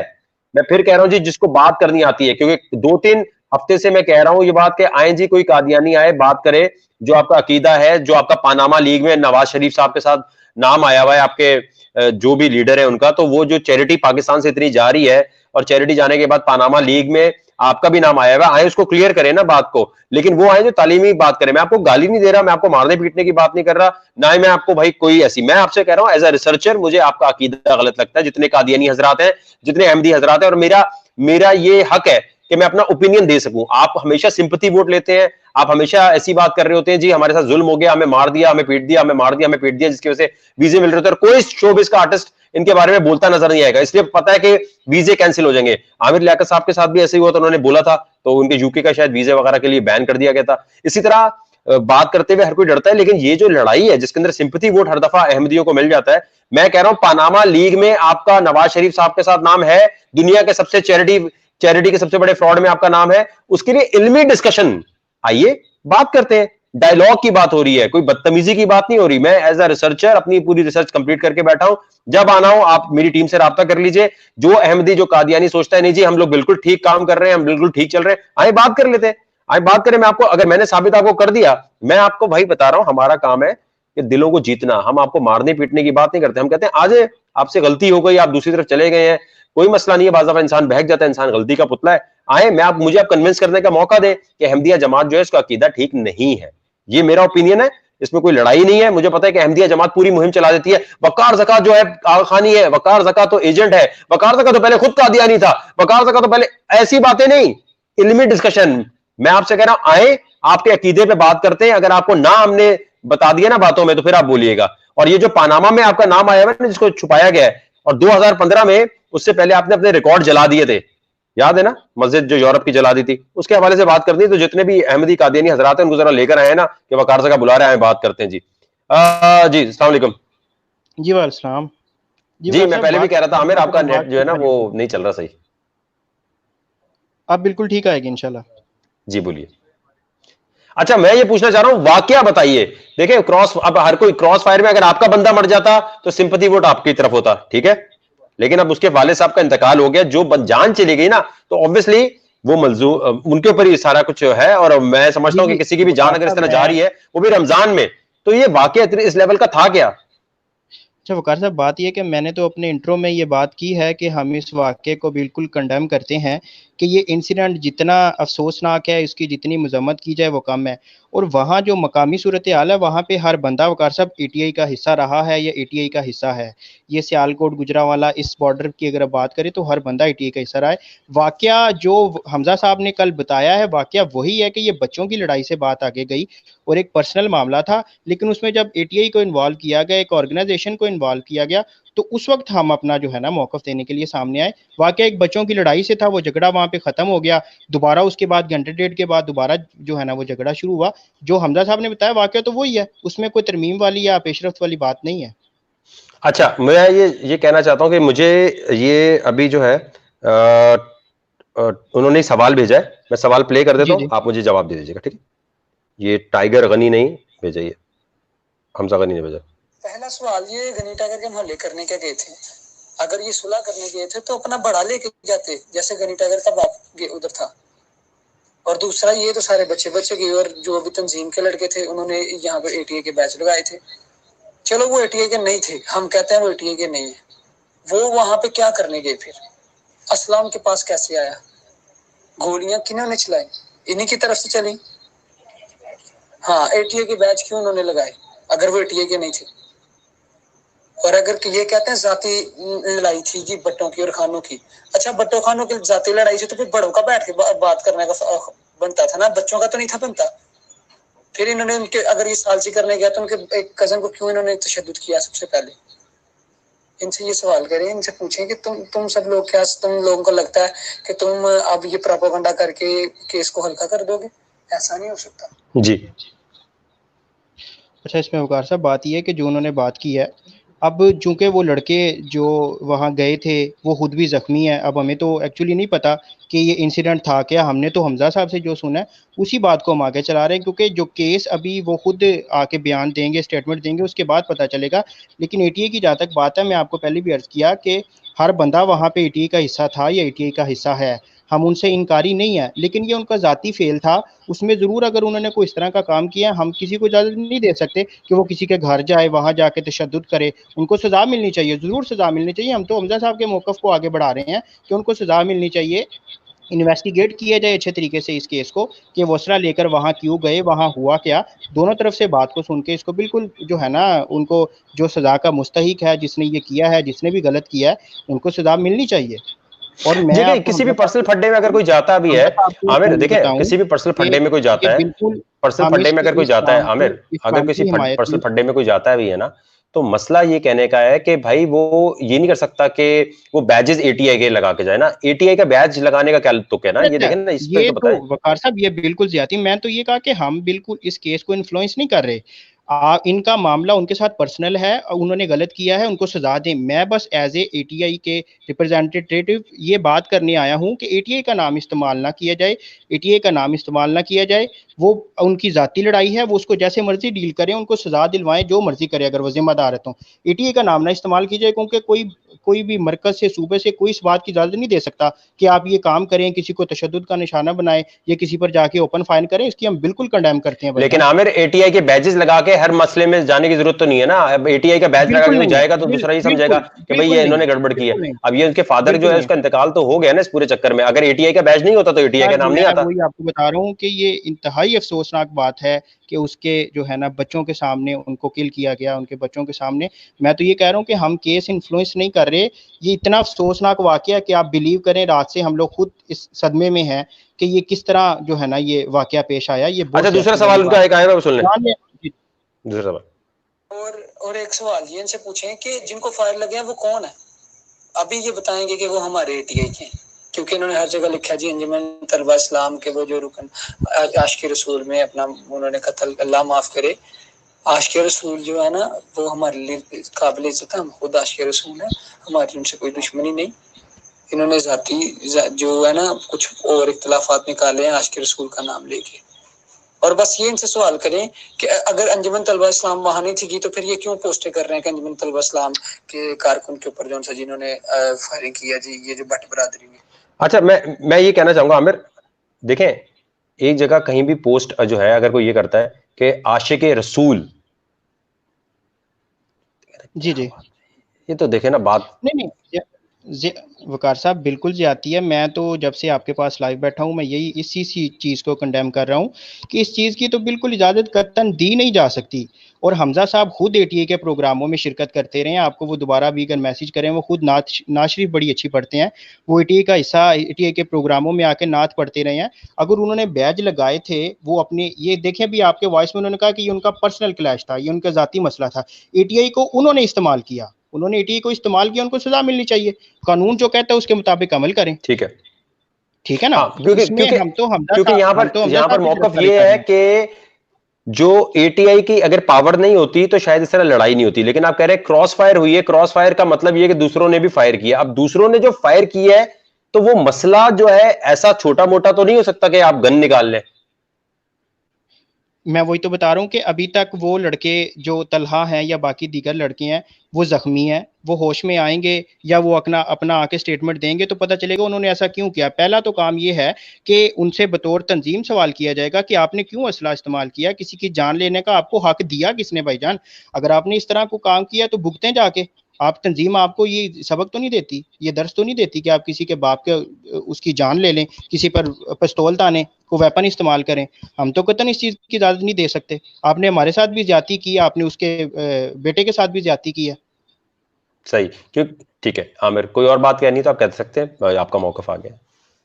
मैं फिर कह रहा हूं जी, जिसको बात करनी आती है, क्योंकि 2-3 हफ्ते से मैं कह रहा हूं ये बात कि आए जी कोई कादियानी आए, बात करे, जो आपका अकीदा है, जो आपका पानामा लीग में नवाज शरीफ साहब के साथ नाम आया हुआ है, आपके जो भी लीडर है उनका, तो वो जो चैरिटी पाकिस्तान से इतनी जा रही है और चैरिटी जाने के बाद पानामा लीग में आपका भी नाम आया हुआ, आए उसको क्लियर करें ना बात को। लेकिन वो आए जो तालीमी बात करें। मैं आपको गाली नहीं दे रहा, मैं आपको मारने पीटने की बात नहीं कर रहा, ना ही मैं आपको भाई कोई ऐसी, मैं आपसे कह रहा हूं एज अ रिसर्चर मुझे आपका अकीदा गलत लगता है, जितने कादियानी हजरात हैं, जितने अहमदी हजरात हैं, और मेरा ये हक है कि मैं अपना ओपिनियन दे सकूं। आप हमेशा सिंपैथी वोट लेते हैं, आप हमेशा ऐसी बात कर रहे होते हैं जी हमारे साथ जुल्म हो गया, हमें मार दिया, हमें पीट दिया, हमें मार दिया, हमें पीट दिया, जिसकी वजह से वीजे मिल रहे थे, और कोई शोबिस का आर्टिस्ट इनके बारे में बोलता नजर नहीं आएगा, इसलिए पता है कि वीजे कैंसिल हो जाएंगे। आमिर लियाकत साहब के साथ भी ऐसे ही हुआ, तो उन्होंने बोला था, तो उनके यूके का शायद वीजे वगैरह के लिए बैन कर दिया गया था। इसी तरह बात करते हुए हर कोई डरता है, लेकिन ये जो लड़ाई है जिसके अंदर सिंपैथी वोट हर दफा अहमदियों को मिल जाता है, मैं कह रहा हूं पानामा लीग में आपका नवाज शरीफ साहब के साथ नाम है, दुनिया के सबसे चैरिटी के सबसे बड़े फ्रॉड में आपका नाम है, उसके लिए इल्मी डिस्कशन आइए बात करते हैं। डायलॉग की बात हो रही है, कोई बदतमीजी की बात नहीं हो रही। मैं एज अ रिसर्चर अपनी पूरी रिसर्च कंप्लीट करके बैठा हूं, जब आना हो आप मेरी टीम से राब्ता कर लीजिए। जो अहमदी, जो कादियानी सोचता है नहीं जी हम लोग बिल्कुल ठीक काम कर रहे हैं, हम बिल्कुल ठीक चल रहे हैं, आए बात कर लेते हैं, आए बात करें। मैं आपको, अगर मैंने साबित आपको कर दिया, मैं आपको भाई बता रहा हूं, हमारा काम है कि दिलों को जीतना। हम आपको मारने पीटने की बात नहीं करते, हम कहते हैं आज आपसे गलती हो गई, आप दूसरी तरफ चले गए हैं, कोई मसला नहीं है, बाज़ दफा इंसान बहक जाता है, इंसान गलती का पुतला है। आए, मुझे आप कन्विंस करने का मौका दें कि अहमदिया जमात जो है इसका अकीदा ठीक नहीं है। ये मेरा ओपिनियन है, इसमें कोई लड़ाई नहीं है। मुझे पता है कि अहमदिया जमात पूरी मुहिम चला देती है। वकार ज़कात जो है आगा खानी है, वकार ज़कात तो एजेंट है, वकार ज़कात तो पहले खुद कादियानी था, वकार ज़कात तो पहले, ऐसी बातें नहीं, इल्मी डिस्कशन। मैं आपसे कह रहा हूं आए, आपके अकीदे पे बात करते हैं। अगर आपको ना हमने बता दिया ना बातों में, तो फिर आप बोलिएगा। और ये जो पानामा में आपका नाम आया है, जिसको छुपाया गया है, और 2015 में, उससे पहले आपने अपने रिकॉर्ड जला दिए थे, याद है ना, मस्जिद जो यूरोप की जला दी थी, उसके हवाले से बात करनी है। तो जितने भी अहमदी कादियानी हजरात हैं उनको जरा लेकर आए ना, कि वकार ज़कात बुला रहे हैं, बात करते हैं जी। जी अस्सलाम वालेकुम। जी वालेकुम। जी मैं पहले भी कह रहा था आमिर, आपका नेट जो है ना वो नहीं चल रहा सही। अब बिल्कुल ठीक आएगी इंशाल्लाह। जी बोलिए। अच्छा, मैं ये पूछना चाह रहा हूं, वाकया बताइए। देखिए क्रॉस, अब हर कोई क्रॉस फायर में अगर आपका बंदा मर जाता तो सिंपैथी वोट आपकी तरफ होता, ठीक है, लेकिन अब उसके वाले साहब का इंतकाल हो गया, जो जान चली गई ना, तो ऑब्वियसली वो उनके ऊपर ही सारा कुछ है। और मैं समझता हूं कि किसी की भी जान अगर इस तरह जा रही है, वो भी रमजान में, तो ये वाकया इस लेवल का था क्या? अच्छा वकार साहब, बात यह कि मैंने तो अपने इंट्रो में ये बात की है कि हम इस वाक़े को बिल्कुल कंडेम करते हैं, कि ये इंसिडेंट जितना अफसोसनाक है, इसकी जितनी मजम्मत की जाए वो कम है। और वहाँ जो मकामी सूरत हाल है, वहाँ पे हर बंदा वकार साहब ATI का हिस्सा रहा है या ATI का हिस्सा है। ये सियालकोट गुजरांवाला इस बॉर्डर की अगर बात करें तो हर बंदा ATI का हिस्सा रहा है। वाकया जो हमजा साहब ने कल बताया है, वाकया वही है कि ये बच्चों की लड़ाई से बात आगे गई और एक पर्सनल मामला था, लेकिन उसमें जब ATI को इन्वॉल्व किया गया, एक ऑर्गेनाइजेशन को इन्वॉल्व किया गया, तो उस वक्त हम अपना जो है ना मौकफ देने के लिए सामने आए। वाकया एक बच्चों की लड़ाई से था, वो झगड़ा वहां पे खत्म हो गया। दोबारा उसके बाद घंटे डेढ़ के बाद दोबारा जो है ना वो झगड़ा शुरू हुआ। जो हमजा साहब ने बताया वाकया तो वही है, उसमें कोई तरमीम वाली या पेशरफ्त वाली बात नहीं है। अच्छा, मैं ये कहना चाहता हूं कि मुझे ये अभी जो है उन्होंने सवाल भेजा है, मैं सवाल प्ले कर देता जी हूं, जी आप मुझे जवाब दे दीजिएगा, ठीक है। ये टाइगर गनी नहीं भेजा, ये हमजा गनी ने भेजा। पहला सवाल, ये गनी टाइगर के मोहल्ले करने क्या गए थे? अगर ये सुलह करने गए थे तो अपना बड़ा लेके जाते, जैसे गनी टाइगर का बाप उधर था। और दूसरा, ये तो सारे बच्चे गए, और जो अभी तंजीम के लड़के थे उन्होंने यहाँ पे ATI के बैच लगाए थे। चलो वो ATI के नहीं थे, हम कहते हैं वो ATI के नहीं है, वो वहां पे क्या करने गए फिर? असलाम के पास कैसे आया? गोलियां किन्होंने चलाई? इन्हीं की तरफ से चली। हाँ, ATI के बैच क्यों उन्होंने लगाए अगर वो ATI के नहीं थे? और अगर ये कहते हैं जाती लड़ाई थी जी बट्टों की और खानों की, अच्छा बट्टों खानों की जाती लड़ाई थी तो फिर बड़ों का बैठ के बात करने का बनता था ना, बच्चों का तो नहीं था बनता। फिर इन्होंने उनके, अगर ये सालसी करने गया तो उनके एक कजन को क्यों इन्होंने तशद्दुद किया? सबसे पहले इनसे ये सवाल करें, इनसे पूछें कि तुम सब लोग, क्या तुम लोगों को लगता है कि तुम अब ये प्रोपेगेंडा करके केस को हल्का कर दोगे? ऐसा नहीं हो सकता जी। अच्छा, इसमें वकार साहब बात यह है कि जो उन्होंने बात की है, अब चूंकि वो लड़के जो वहाँ गए थे वो खुद भी ज़ख्मी है। अब हमें तो एक्चुअली नहीं पता कि ये इंसिडेंट था क्या, हमने तो हमजा साहब से जो सुना है उसी बात को हम आगे चला रहे हैं, क्योंकि जो केस अभी वो खुद आके बयान देंगे, स्टेटमेंट देंगे, उसके बाद पता चलेगा। लेकिन ATI की जहाँ तक बात है, मैं आपको पहले भी अर्ज़ किया कि हर बंदा वहाँ पे ATI का हिस्सा था या ATI का हिस्सा है, हम उनसे इनकारी नहीं है, लेकिन ये उनका ज़ाती फेल था। उसमें ज़रूर अगर उन्होंने कोई इस तरह का काम किया, हम किसी को इजाज़त नहीं दे सकते कि वो किसी के घर जाए, वहाँ जाके तशद्दुद करे। उनको सज़ा मिलनी चाहिए, ज़रूर सज़ा मिलनी चाहिए। हम तो हमजा साहब के मौक़िफ़ को आगे बढ़ा रहे हैं कि उनको सज़ा मिलनी चाहिए। इन्वेस्टिगेट किया जाए अच्छे तरीके से इस केस को कि वो असला लेकर वहाँ क्यों गए, वहाँ हुआ क्या। दोनों तरफ से बात को सुन के इसको बिल्कुल जो है ना, उनको जो सज़ा का मुस्तहिक है, जिसने ये किया है, जिसने भी गलत किया है, उनको सज़ा मिलनी चाहिए। और मैं देखिए, आपको किसी भी पर्सनल फड्डे में अगर कोई जाता भी है, आमिर, देखिए किसी भी पर्सनल फड्डे में कोई जाता है, पर्सनल फड्डे में अगर कोई जाता है, आमिर, अगर किसी पर्सनल फड्डे में कोई जाता भी है ना, तो मसला ये कहने का है कि भाई वो ये नहीं कर सकता कि वो बैजेस ATI के लगा के जाए ना। ATI का बैज लगाने का क्या तुक है ना, ये देखें ना, इस पे ये तो तो बताएं। वकार साहब ये बिल्कुल ज्यादा, मैं तो ये कहा कि हम बिल्कुल इस केस को इन्फ्लुएंस नहीं कर रहे। इनका मामला उनके साथ पर्सनल है, उन्होंने गलत किया है, उनको सजा दें। मैं बस एज ए ATI के रिप्रेजेंटेटिव ये बात करने आया हूं कि ATI का नाम इस्तेमाल ना किया जाए, ATI का नाम इस्तेमाल ना किया जाए। वो उनकी जाती लड़ाई है, वो उसको जैसे मर्जी डील करें, उनको सजा दिलवाएं, जो मर्जी करे अगर वो जिम्मेदार है तो। ATI का नाम ना इस्तेमाल कीजिए, क्योंकि कोई भी मरकज से, सूबे से कोई इस बात की इजाजत नहीं दे सकता कि आप ये काम करें, किसी को तशद्दुद का निशाना बनाएं या किसी पर जाके ओपन फायर करें। इसकी हम बिल्कुल कंडेम करते हैं। लेकिन आमिर, ATI के बैजेस लगा के हर मसले में जाने की जरूरत तो नहीं है ना। अब ATI का बैज लगा के कोई जाएगा तो दूसरा ही समझेगा कि भाई ये इन्होंने गड़बड़ की है। अब ये उनके फादर जो है उसका इंतकाल तो हो गया ना इस पूरे चक्कर में। अगर ATI का बैज नहीं होता तो ATI का नाम नहीं आता। वही आपको बता रहा हूँ कि ये इंतहाई अफसोसनाक बात है कि उसके जो है ना बच्चों के सामने उनको किल किया गया, उनके बच्चों के सामने। मैं तो ये कह रहा हूँ कि हम केस इन्फ्लुएंस नहीं कर रहे। ये इतना अफसोसनाक वाकया कि आप बिलीव करें, रात से हम लोग खुद इस सदमे में हैं कि ये किस तरह जो है ना ये वाकया पेश आया। ये अच्छा, दूसरा सवाल उनका एक आया, सुन लें दूसरा सवाल। और एक सवाल ये इनसे पूछें कि जिनको फायर लगे हैं वो कौन है? अभी ये बताएंगे कि वो हमारे ATI के हैं, क्योंकि इन्होंने हर जगह लिखा जी अंजुमन तलबा इस्लाम के वो जो रुकन आशिक रसूल में अपना उन्होंने कत्ल, अल्लाह माफ करे। आशिक रसूल जो है ना वो हमारे लिए काबिल इज्जत है, हम खुद आशिक रसूल है, हमारी उनसे कोई दुश्मनी नहीं। इन्होंने जाती जो है ना कुछ और इख्तलाफात निकाले हैं आशिक रसूल का नाम लेके। और बस ये इनसे सवाल करें कि अगर अंजुमन तलबा इस्लाम वहां नहीं थी तो फिर ये क्यों पोस्टें कर रहे हैं कि अंजुमन तलबा इस्लाम के कारकुन के ऊपर जो जिन्होंने फायरिंग किया जी, ये जो भट्ट बरादरी में। अच्छा, मैं ये कहना चाहूंगा आमिर, देखें एक जगह कहीं भी पोस्ट जो है अगर कोई ये करता है कि आशिक रसूल, जी, ये तो देखे ना बात। नहीं वकार साहब बिल्कुल ज्यादती है। मैं तो जब से आपके पास लाइव बैठा हूं मैं यही इसी चीज को कंडेम कर रहा हूं कि इस चीज की तो बिल्कुल इजाजत कतई दी नहीं जा सकती। और हमजा साहब खुद एटीए के प्रोग्रामों में शिरकत करते रहे हैं, आपको वो दोबारा भी अगर मैसेज करें, वो खुद नात शरीफ बड़ी अच्छी पढ़ते हैं, वो एटीए का हिस्सा एटीए के प्रोग्रामों में आके नात पढ़ते रहे हैं। अगर उन्होंने बैज लगाए थे वो अपने, ये देखें भी आपके वॉइस में उन्होंने कहा कि ये उनका पर्सनल क्लैश था, ये उनका जाती मसला था, एटीआई को उन्होंने इस्तेमाल किया, उन्होंने एटीए को इस्तेमाल किया, उनको सजा मिलनी चाहिए। कानून जो कहता है उसके मुताबिक अमल करें। ठीक है, ठीक है ना। हाँ, तो क्योंकि इसमें क्योंकि हम तो हमजा क्योंकि साहब यहाँ पर की मौकफ गिरफ्तारी ये कर है रहे हैं। कि जो एटीआई की अगर पावर नहीं होती तो शायद इस तरह लड़ाई नहीं होती, लेकिन आप कह रहे हैं क्रॉस फायर हुई है। क्रॉस फायर का मतलब ये कि दूसरों ने भी फायर किया। अब दूसरों ने जो फायर किया है तो वो मसला जो है ऐसा छोटा मोटा तो नहीं हो सकता कि आप गन निकाल लें। मैं वही तो बता रहा हूँ कि अभी तक वो लड़के जो तलहा हैं या बाकी दीगर लड़के हैं वो जख्मी हैं, वो होश में आएंगे या वो अपना अपना आके स्टेटमेंट देंगे तो पता चलेगा उन्होंने ऐसा क्यों किया। पहला तो काम ये है कि उनसे बतौर तंजीम सवाल किया जाएगा कि आपने क्यों असला इस्तेमाल किया, किसी की जान लेने का आपको हक दिया किसने भाईजान। अगर आपने इस तरह को काम किया तो भुगतें जाके। आप तंजीम आपको ये सबक तो नहीं देती, ये दर्ज तो नहीं देती कि आप किसी के बाप के उसकी जान ले लें, किसी पर पिस्तौल ताने को वेपन इस्तेमाल करें। हम तो कतई इस चीज की इजाजत नहीं दे सकते। आपने हमारे साथ भी ज्यादती की, आपने उसके बेटे के साथ भी ज्यादती की है। सही, क्यों? ठीक है आमिर, कोई और बात कहनी तो आप कह सकते हैं, आपका मौकफ आ गया।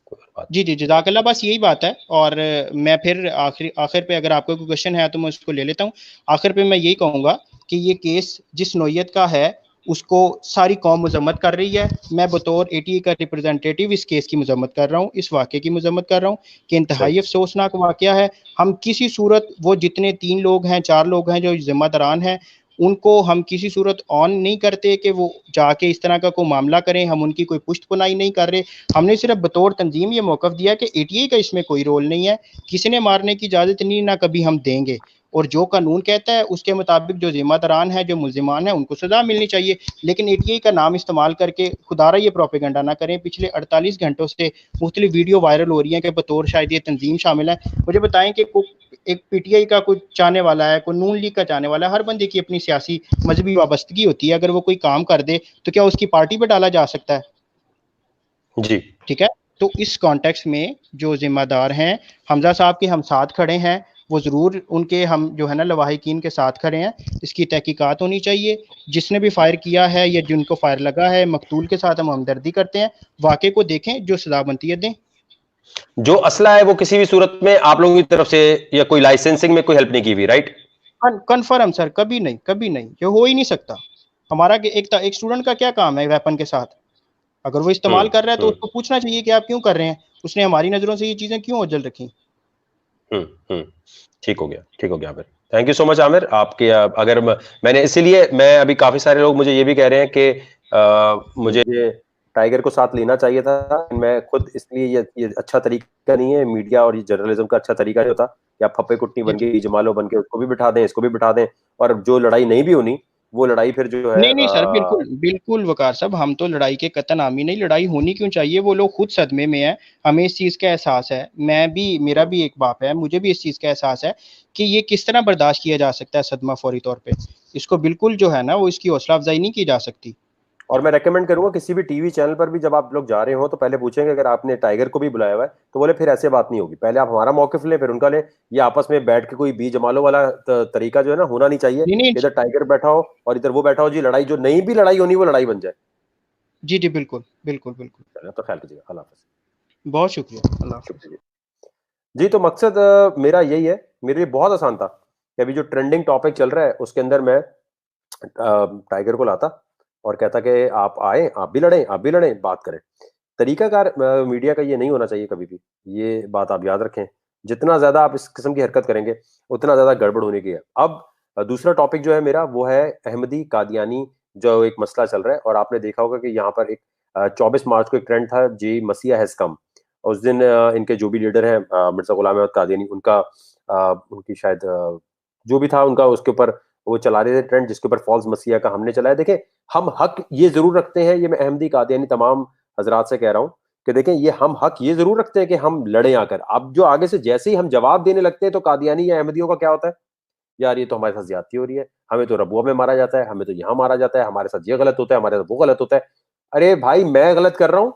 कोई और बात? जी जी जज़ाकल्लाह, बस यही बात है। और मैं फिर आखिर पे अगर आपका कोई क्वेश्चन है तो मैं उसको ले लेता हूँ। आखिर पे मैं यही कहूँगा कि ये केस जिस नौयत का है उसको सारी कौम मजम्मत कर रही है। मैं बतौर एटीए का रिप्रेजेंटेटिव इस केस की मजम्मत कर रहा हूँ, इस वाक़े की मजम्मत कर रहा हूँ कि इंतहाई अफसोसनाक वाक़या है। हम किसी सूरत वो जितने 3 लोग हैं 4 लोग हैं जो जिम्मेदारान हैं उनको हम किसी सूरत ऑन नहीं करते कि वो जाके इस तरह का कोई मामला करें, हम उनकी कोई पुष्ट पुनाई नहीं कर रहे। हमने सिर्फ बतौर तंजीम ये मौकफ दिया कि एटीए का इसमें कोई रोल नहीं है, किसी ने मारने की इजाज़त नहीं, ना कभी हम देंगे। और जो कानून कहता है उसके मुताबिक जो जिम्मेदारान है, जो मुलजिमान है, उनको सजा मिलनी चाहिए। लेकिन एटीए का नाम इस्तेमाल करके खुदारा ये प्रोपेगेंडा ना करें। पिछले 48 घंटों से मुख्तलिफ वीडियो वायरल हो रही हैं कि बतौर शायद ये तंजीम शामिल है। मुझे बताएं कि एक पीटीआई का कोई चाहने वाला है, कोई नून लीग का चाहने वाला है, हर बंदे की अपनी सियासी मजहबी वाबस्तगी होती है। अगर वो कोई काम कर दे तो क्या उसकी पार्टी पर डाला जा सकता है? जी, ठीक है। तो इस कॉन्टेक्स्ट में जो जिम्मेदार हैं हमजा साहब के, हम साथ खड़े हैं, वो ज़रूर उनके हम जो है ना लवाहिकीन के साथ खड़े हैं। इसकी तहकीकात होनी चाहिए। जिसने भी फायर किया है या जिनको फायर लगा है, मकतूल के साथ हम हमदर्दी करते हैं। वाक़े को देखें, जो सजा बनती है दें। जो असला है वो किसी भी सूरत में आप लोगों की तरफ से या कोई लाइसेंसिंग में कोई हेल्प नहीं की हुई, राइट? कन्फर्म सर, कभी नहीं, कभी नहीं, ये हो ही नहीं सकता। हमारा एक स्टूडेंट का क्या काम है वेपन के साथ? अगर वो इस्तेमाल कर रहा है तो उसको पूछना चाहिए कि आप क्यों कर रहे हैं, उसने हमारी नजरों से ये चीजें क्यों ओझल रखी। ठीक हो गया, ठीक हो गया Aamir. Thank you so much Aamir. आपके अगर मैंने इसीलिए मैं अभी काफी सारे लोग मुझे ये भी कह रहे हैं कि मुझे टाइगर को साथ लेना चाहिए था। मैं खुद इसलिए ये अच्छा तरीका नहीं है, मीडिया और ये जर्नलिज्म का अच्छा तरीका नहीं होता कि आप फप्पे कुट्टी बन के जमालो बन के उसको भी बिठा दें, इसको भी बिठा दें, और जो लड़ाई नहीं भी होनी वो लड़ाई फिर जो है नहीं नहीं सर, बिल्कुल बिल्कुल वकार साहब, हम तो लड़ाई के कतन आमी नहीं। लड़ाई होनी क्यों चाहिए? वो लोग खुद सदमे में है, हमें इस चीज़ का एहसास है। मैं भी, मेरा भी एक बाप है, मुझे भी इस चीज़ का एहसास है कि ये किस तरह बर्दाश्त किया जा सकता है सदमा फौरी तौर पे। इसको बिल्कुल जो है ना वो इसकी हौसला अफजाई नहीं की जा सकती। और मैं रेकमेंड करूंगा किसी भी टीवी चैनल पर भी जब आप लोग जा रहे हो तो पहले पूछेंगे अगर आपने टाइगर को भी बुलाया हुआ है तो बोले फिर ऐसे बात नहीं होगी, पहले आप हमारा मौकिफ लें फिर उनका लें। ये आपस में बैठ के कोई बी जमालो वाला तरीका जो है ना होना नहीं चाहिए। नहीं नहीं, इधर टाइगर बैठा हो और इधर वो बैठा हो, जी लड़ाई जो नहीं भी लड़ाई होनी वो लड़ाई बन जाए। जी जी बिल्कुल बिल्कुल बिल्कुल। तो ख्याल कीजिएगा, अल्लाह हाफिज़। बहुत शुक्रिया, अल्लाह हाफिज़। शुक्रिया जी। तो मकसद मेरा यही है, मेरे लिए बहुत आसान था कि अभी जो ट्रेंडिंग टॉपिक चल रहा है उसके अंदर मैं टाइगर को लाता और कहता कि आप आए, आप भी लड़ें, आप भी लड़ें, बात करें। तरीकाकार मीडिया का ये नहीं होना चाहिए कभी भी, ये बात आप याद रखें। जितना ज्यादा आप इस किस्म की हरकत करेंगे उतना ज्यादा गड़बड़ होने की है। अब दूसरा टॉपिक जो है मेरा वो है अहमदी कादियानी, जो एक मसला चल रहा है। और आपने देखा होगा कि यहाँ पर एक 24 मार्च को एक ट्रेंड था, जी मसीहा हैज कम। उस दिन इनके जो भी लीडर हैं मिर्जा गुलाम अहमद कादियानी, उनका उनकी शायद जो भी था उनका उसके ऊपर वो चला रहे थे ट्रेंड, जिसके ऊपर फॉल्स मसीहा का हमने चलाया। देखें, हम हक ये जरूर रखते हैं, ये मैं अहमदी कादियानी तमाम हजरात से कह रहा हूं कि देखें, ये हम हक ये जरूर रखते हैं कि हम लड़े आकर। अब जो आगे से जैसे ही हम जवाब देने लगते हैं तो कादियानी या अहमदियों का क्या होता है, यार ये तो हमारे साथ ज्यादती हो रही है, हमें तो रबुआ में मारा जाता है, हमें तो यहाँ मारा जाता है, हमारे साथ ये गलत होता है, हमारे साथ वो गलत होता है। अरे भाई मैं गलत कर रहा हूं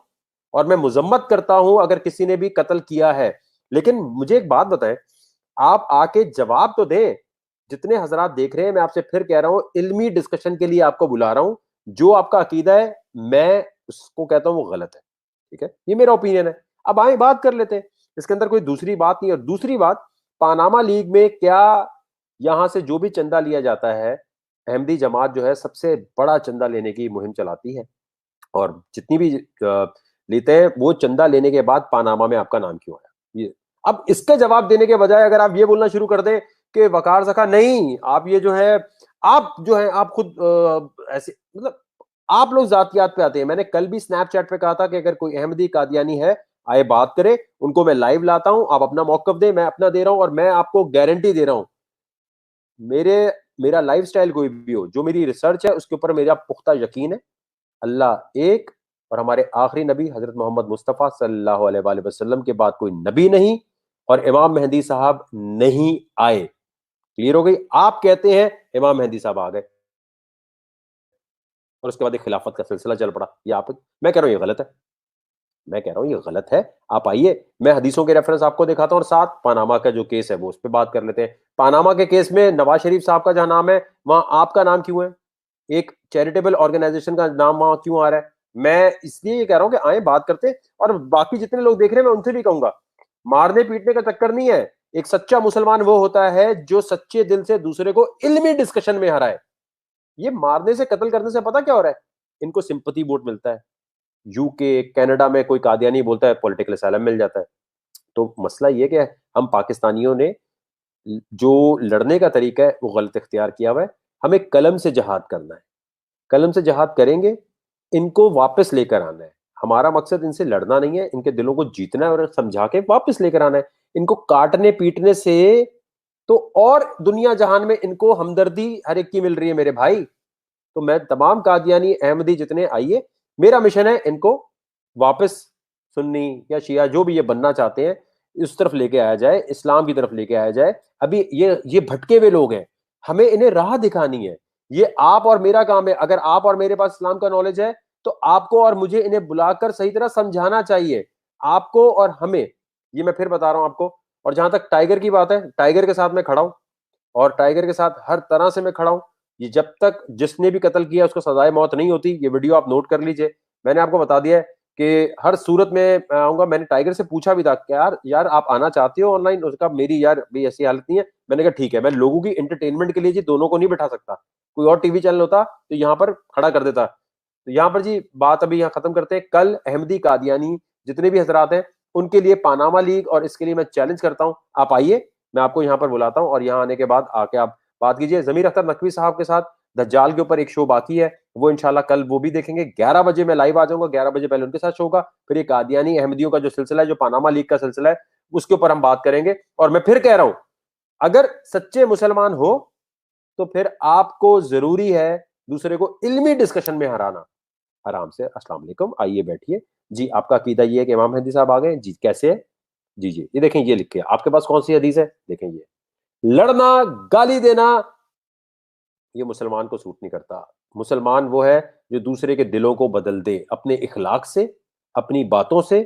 और मैं मुजम्मत करता हूं अगर किसी ने भी कत्ल किया है, लेकिन मुझे एक बात बताएं, आप आके जवाब तो दें। जितने हजरात देख रहे हैं, मैं आपसे फिर कह रहा हूं, इल्मी डिस्कशन के लिए आपको बुला रहा हूं। जो आपका अकीदा है मैं उसको कहता हूं वो गलत है, ठीक है, ये मेरा ओपिनियन है। अब आए बात कर लेते हैं, इसके अंदर कोई दूसरी बात नहीं। और दूसरी बात, पानामा लीग में क्या यहां से जो भी चंदा लिया जाता है, अहमदी जमात जो है सबसे बड़ा चंदा लेने की मुहिम चलाती है, और जितनी भी लेते हैं वो चंदा लेने के बाद पानामा में आपका नाम क्यों आया। ये अब इसका जवाब देने के बजाय अगर आप ये बोलना शुरू कर दें कि वकार ज़का नहीं, आप ये जो है, आप जो है आप खुद ऐसे मतलब आप लोग जातियात पे आते हैं। मैंने कल भी स्नैपचैट पे कहा था कि अगर कोई अहमदी कादियानी है आए बात करे, उनको मैं लाइव लाता हूं, आप अपना मौकफ दें, मैं अपना दे रहा हूं, और मैं आपको गारंटी दे रहा हूं, मेरे मेरा लाइफ स्टाइल कोई भी हो, जो मेरी रिसर्च है उसके ऊपर मेरा पुख्ता यकीन है, अल्लाह एक, और हमारे आखिरी नबी हजरत मोहम्मद मुस्तफ़ा सल्लल्लाहु अलैहि वसल्लम के बाद कोई नबी नहीं, और इमाम मेहदी साहब नहीं आए। क्लियर हो गई। आप कहते हैं इमाम मेहदी साहब आ गए और उसके बाद एक खिलाफत का सिलसिला चल पड़ा, ये आप, मैं कह रहा हूं ये गलत है, मैं कह रहा हूं ये गलत है। आप आइए, मैं हदीसों के रेफरेंस आपको दिखाता हूं, और साथ पानामा का जो केस है वो उस पर बात कर लेते हैं। पानामा के केस में नवाज शरीफ साहब का जहां नाम है, वहां आपका नाम क्यों है? एक चैरिटेबल ऑर्गेनाइजेशन का नाम वहां क्यों आ रहा है? मैं इसलिए ये कह रहा हूं कि आए बात करते हैं। और बाकी जितने लोग देख रहे हैं मैं उनसे भी कहूंगा, मारने पीटने का चक्कर नहीं है। एक सच्चा मुसलमान वो होता है जो सच्चे दिल से दूसरे को इल्मी डिस्कशन में हराए। ये मारने से, कत्ल करने से पता क्या हो रहा है? इनको सिंपैथी वोट मिलता है। यूके कनाडा में कोई कादियानी बोलता है पॉलिटिकल असylum मिल जाता है। तो मसला ये कि हम पाकिस्तानियों ने जो लड़ने का तरीका है वो गलत इख्तियार किया हुआ है। हमें कलम से जहाद करना है, कलम से जहाद करेंगे, इनको वापस लेकर आना है। हमारा मकसद इनसे लड़ना नहीं है, इनके दिलों को जीतना है और समझा के वापस लेकर आना है। इनको काटने पीटने से तो और दुनिया जहान में इनको हमदर्दी हर एक की मिल रही है मेरे भाई। तो मैं तमाम कादियानी अहमदी जितने, आइए, मेरा मिशन है इनको वापस सुन्नी या शिया जो भी ये बनना चाहते हैं उस तरफ लेके आया जाए, इस्लाम की तरफ लेके आया जाए। अभी ये भटके हुए लोग हैं, हमें इन्हें राह दिखानी है। ये आप और मेरा काम है। अगर आप और मेरे पास इस्लाम का नॉलेज है तो आपको और मुझे इन्हें बुलाकर सही तरह समझाना चाहिए, आपको और हमें। ये मैं फिर बता रहा हूं आपको। और जहां तक टाइगर की बात है, टाइगर के साथ मैं खड़ा हूं, और टाइगर के साथ हर तरह से मैं खड़ा हूं। ये जब तक जिसने भी कत्ल किया उसको सजाए मौत नहीं होती, ये वीडियो आप नोट कर लीजिए। मैंने आपको बता दिया है कि हर सूरत में आऊंगा। मैंने टाइगर से पूछा भी था कि यार आप आना चाहते हो ऑनलाइन? उसका मेरी यार भी ऐसी हालत नहीं है। मैंने कहा ठीक है, मैं लोगों की एंटरटेनमेंट के लिए जी दोनों को नहीं बैठा सकता। कोई और टीवी चैनल होता तो यहाँ पर खड़ा कर देता। तो यहाँ पर जी बात अभी यहाँ खत्म करते हैं। कल अहमदी कादियानी जितने भी हजरात हैं उनके लिए पानामा लीग, और इसके लिए मैं चैलेंज करता हूँ, आप आइए, मैं आपको यहाँ पर बुलाता हूँ, और यहाँ आने के बाद आके आप बात कीजिए। जमीर अख्तर नकवी साहब के साथ दज्जाल के ऊपर एक शो बाकी है, वो इंशाल्लाह कल वो भी देखेंगे। 11 बजे मैं लाइव आ जाऊंगा, 11 बजे पहले उनके साथ शो होगा, फिर ये कादियानी अहमदियों का जो सिलसिला है, जो पानामा लीग का सिलसिला है, उसके ऊपर हम बात करेंगे। और मैं फिर कह रहा हूं, अगर सच्चे मुसलमान हो तो फिर आपको जरूरी है दूसरे को इल्मी डिस्कशन में हराना। आराम से, अस्सलाम वालेकुम, आइए बैठिए। जी आपका अकीदा ये है कि इमाम मेहदी साहब आ गए? जी कैसे है? जी जी, ये देखें, ये लिखे आपके पास कौन सी हदीस है, देखें ये। लड़ना, गाली देना, ये मुसलमान को सूट नहीं करता। मुसलमान वो है जो दूसरे के दिलों को बदल दे, अपने इखलाक से, अपनी बातों से,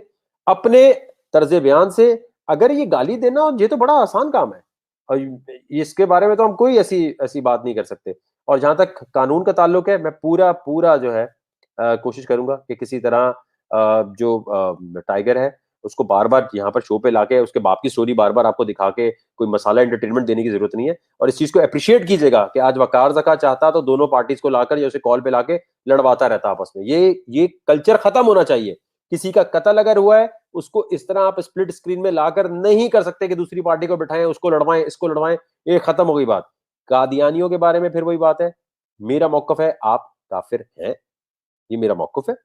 अपने तर्ज बयान से। अगर ये गाली देना, ये तो बड़ा आसान काम है, और इसके बारे में तो हम कोई ऐसी ऐसी बात नहीं कर सकते। और जहां तक कानून का ताल्लुक है, मैं पूरा पूरा जो है कोशिश करूंगा कि किसी तरह टाइगर है उसको बार बार यहाँ पर शो पे लाके उसके बाप की स्टोरी बार बार आपको दिखा के कोई मसाला एंटरटेनमेंट देने की जरूरत नहीं है। और इस चीज को अप्रिशिएट कीजिएगा कि आज वकार ज़का चाहता तो दोनों पार्टीज को लाकर या उसे कॉल पे लाके लड़वाता रहता आपस में। ये कल्चर खत्म होना चाहिए। किसी का कत्ल अगर हुआ है उसको इस तरह आप स्प्लिट स्क्रीन में लाकर नहीं कर सकते कि दूसरी पार्टी को बिठाएं, उसको लड़वाएं, इसको लड़वाएं। ये खत्म हो गई बात। कादियानियों के बारे में फिर वही बात है, मेरा मौकफ है आप काफिर हैं, ये मेरा मौकफ है।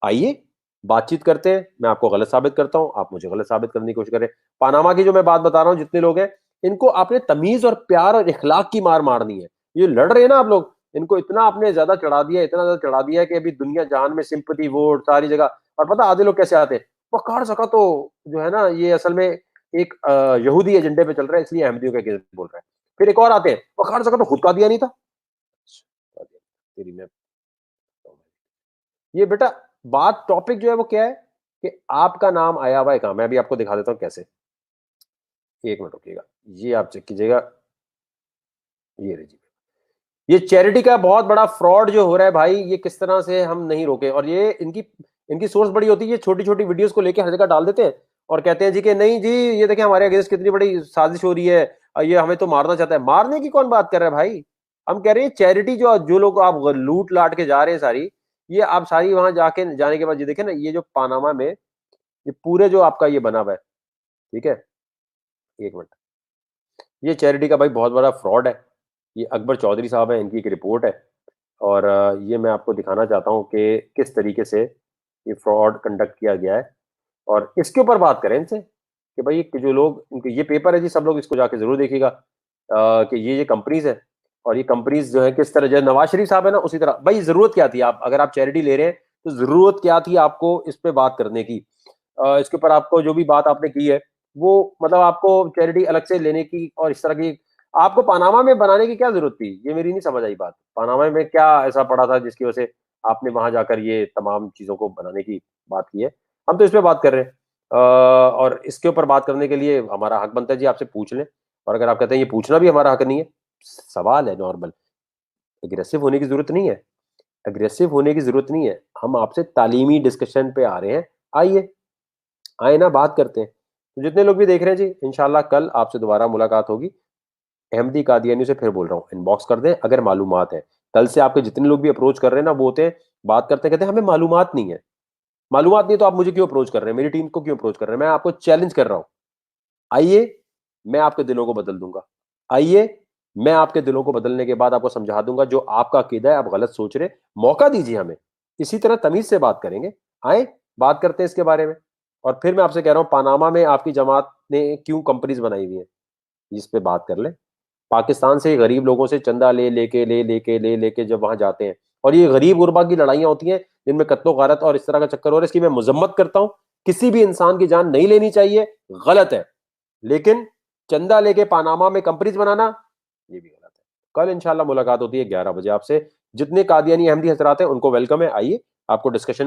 आइए बातचीत करते हैं, मैं आपको गलत साबित करता हूं, आप मुझे गलत साबित करने की कोशिश करें। पानामा की जो मैं बात बता रहा हूं, जितने लोग हैं इनको आपने तमीज और प्यार और इखलाक की मार मारनी है। ये लड़ रहे हैं ना आप लोग, इनको इतना आपने ज्यादा चढ़ा दिया, इतना ज्यादा चढ़ा दिया है कि अभी दुनिया जहान में सिंपैथी वोट सारी जगह। और पता आधे लोग कैसे आते हैं, वकार ज़का तो जो है ना, ये असल में एक यहूदी एजेंडे पे चल रहा है, इसलिए अहमदियों का केस बोल रहा है। फिर एक और आते हैं, वकार ज़का तो खुद का दिया नहीं था। तेरी मैं ये बेटा बात टॉपिक जो है वो क्या है कि आपका नाम आया हुआ है कहां। मैं अभी आपको दिखा देता हूं कैसे, एक मिनट रुकिएगा, ये आप चेक कीजिएगा, ये रही, ये चैरिटी का बहुत बड़ा फ्रॉड जो हो रहा है भाई, ये किस तरह से हम नहीं रोके। और ये इनकी इनकी सोर्स बड़ी होती है, ये छोटी छोटी वीडियोस को लेके हर जगह डाल देते हैं और कहते हैं जी कि नहीं जी ये देखें हमारे अगेंस्ट कितनी बड़ी साजिश हो रही है, ये हमें तो मारना चाहता है। मारने की कौन बात कर रहा है भाई, हम कह रहे हैं चैरिटी जो जो लोग आप लूट लाट के जा रहे हैं सारी, ये आप सारी वहां जाके जाने के बाद ये देखें ना, ये जो पानामा में ये पूरे जो आपका ये बना हुआ है, ठीक है, एक मिनट, ये चैरिटी का भाई बहुत बड़ा फ्रॉड है। ये अकबर चौधरी साहब है, इनकी एक रिपोर्ट है और ये मैं आपको दिखाना चाहता हूं कि किस तरीके से ये फ्रॉड कंडक्ट किया गया है और इसके ऊपर बात करें इनसे कि भाई जो लोग इनके ये पेपर है जी, सब लोग इसको जाके जरूर देखिएगा कि ये कंपनीज है और ये कंपनीज जो है किस तरह, जैसे नवाज शरीफ साहब है ना उसी तरह। भाई जरूरत क्या थी, आप अगर आप चैरिटी ले रहे हैं तो जरूरत क्या थी आपको इस पे बात करने की, इसके ऊपर आपको जो भी बात आपने की है वो मतलब आपको चैरिटी अलग से लेने की और इस तरह की आपको पनामा में बनाने की क्या जरूरत थी, ये मेरी नहीं समझ आई बात। पनामा में क्या ऐसा पड़ा था जिसकी वजह से आपने वहां जाकर ये तमाम चीजों को बनाने की बात की है। हम तो इस पे बात कर रहे हैं और इसके ऊपर बात करने के लिए हमारा हक बनता है जी, आपसे पूछ लें। और अगर आप कहते हैं ये पूछना भी हमारा हक नहीं है, सवाल है नॉर्मल, एग्रेसिव होने की जरूरत नहीं है, एग्रेसिव होने की जरूरत नहीं है, हम आपसे तालीमी डिस्कशन पे आ रहे हैं, आइए आए ना बात करते हैं। तो जितने लोग भी देख रहे हैं जी, इंशाल्लाह कल आपसे दोबारा मुलाकात होगी। अहमदी कादियानी से फिर बोल रहा हूँ, इनबॉक्स कर दें अगर मालूमात है। कल से आपके जितने लोग भी अप्रोच कर रहे हैं ना, वो होते हैं बात करते कहते हैं हमें मालूमात नहीं है। मालूमात नहीं तो आप मुझे क्यों अप्रोच कर रहे हैं, मेरी टीम को क्यों अप्रोच कर रहे हैं? मैं आपको चैलेंज कर रहा हूं, आइए मैं आपके दिलों को बदल दूंगा, आइए मैं आपके दिलों को बदलने के बाद आपको समझा दूंगा जो आपका अकीदा है आप गलत सोच रहे। मौका दीजिए हमें, इसी तरह तमीज से बात करेंगे, आए बात करते हैं इसके बारे में। और फिर मैं आपसे कह रहा हूं, पानामा में आपकी जमात ने क्यों कंपनीज बनाई हुई है, इस पे बात कर ले। पाकिस्तान से गरीब लोगों से चंदा ले लेके जब वहां जाते हैं और ये गरीब गुरबा की लड़ाइयां होती हैं जिनमें कत्लो गारत और इस तरह का चक्कर हो रहा है, इसकी मैं मजम्मत करता हूं। किसी भी इंसान की जान नहीं लेनी चाहिए, गलत है, लेकिन चंदा लेके पानामा में कंपनीज बनाना ये भी गलत है। कल इंशाल्लाह मुलाकात होती है 11 बजे आपसे। जितने कादियानी अहमदी हजरात हैं उनको वेलकम है, आइए आपको डिस्कशन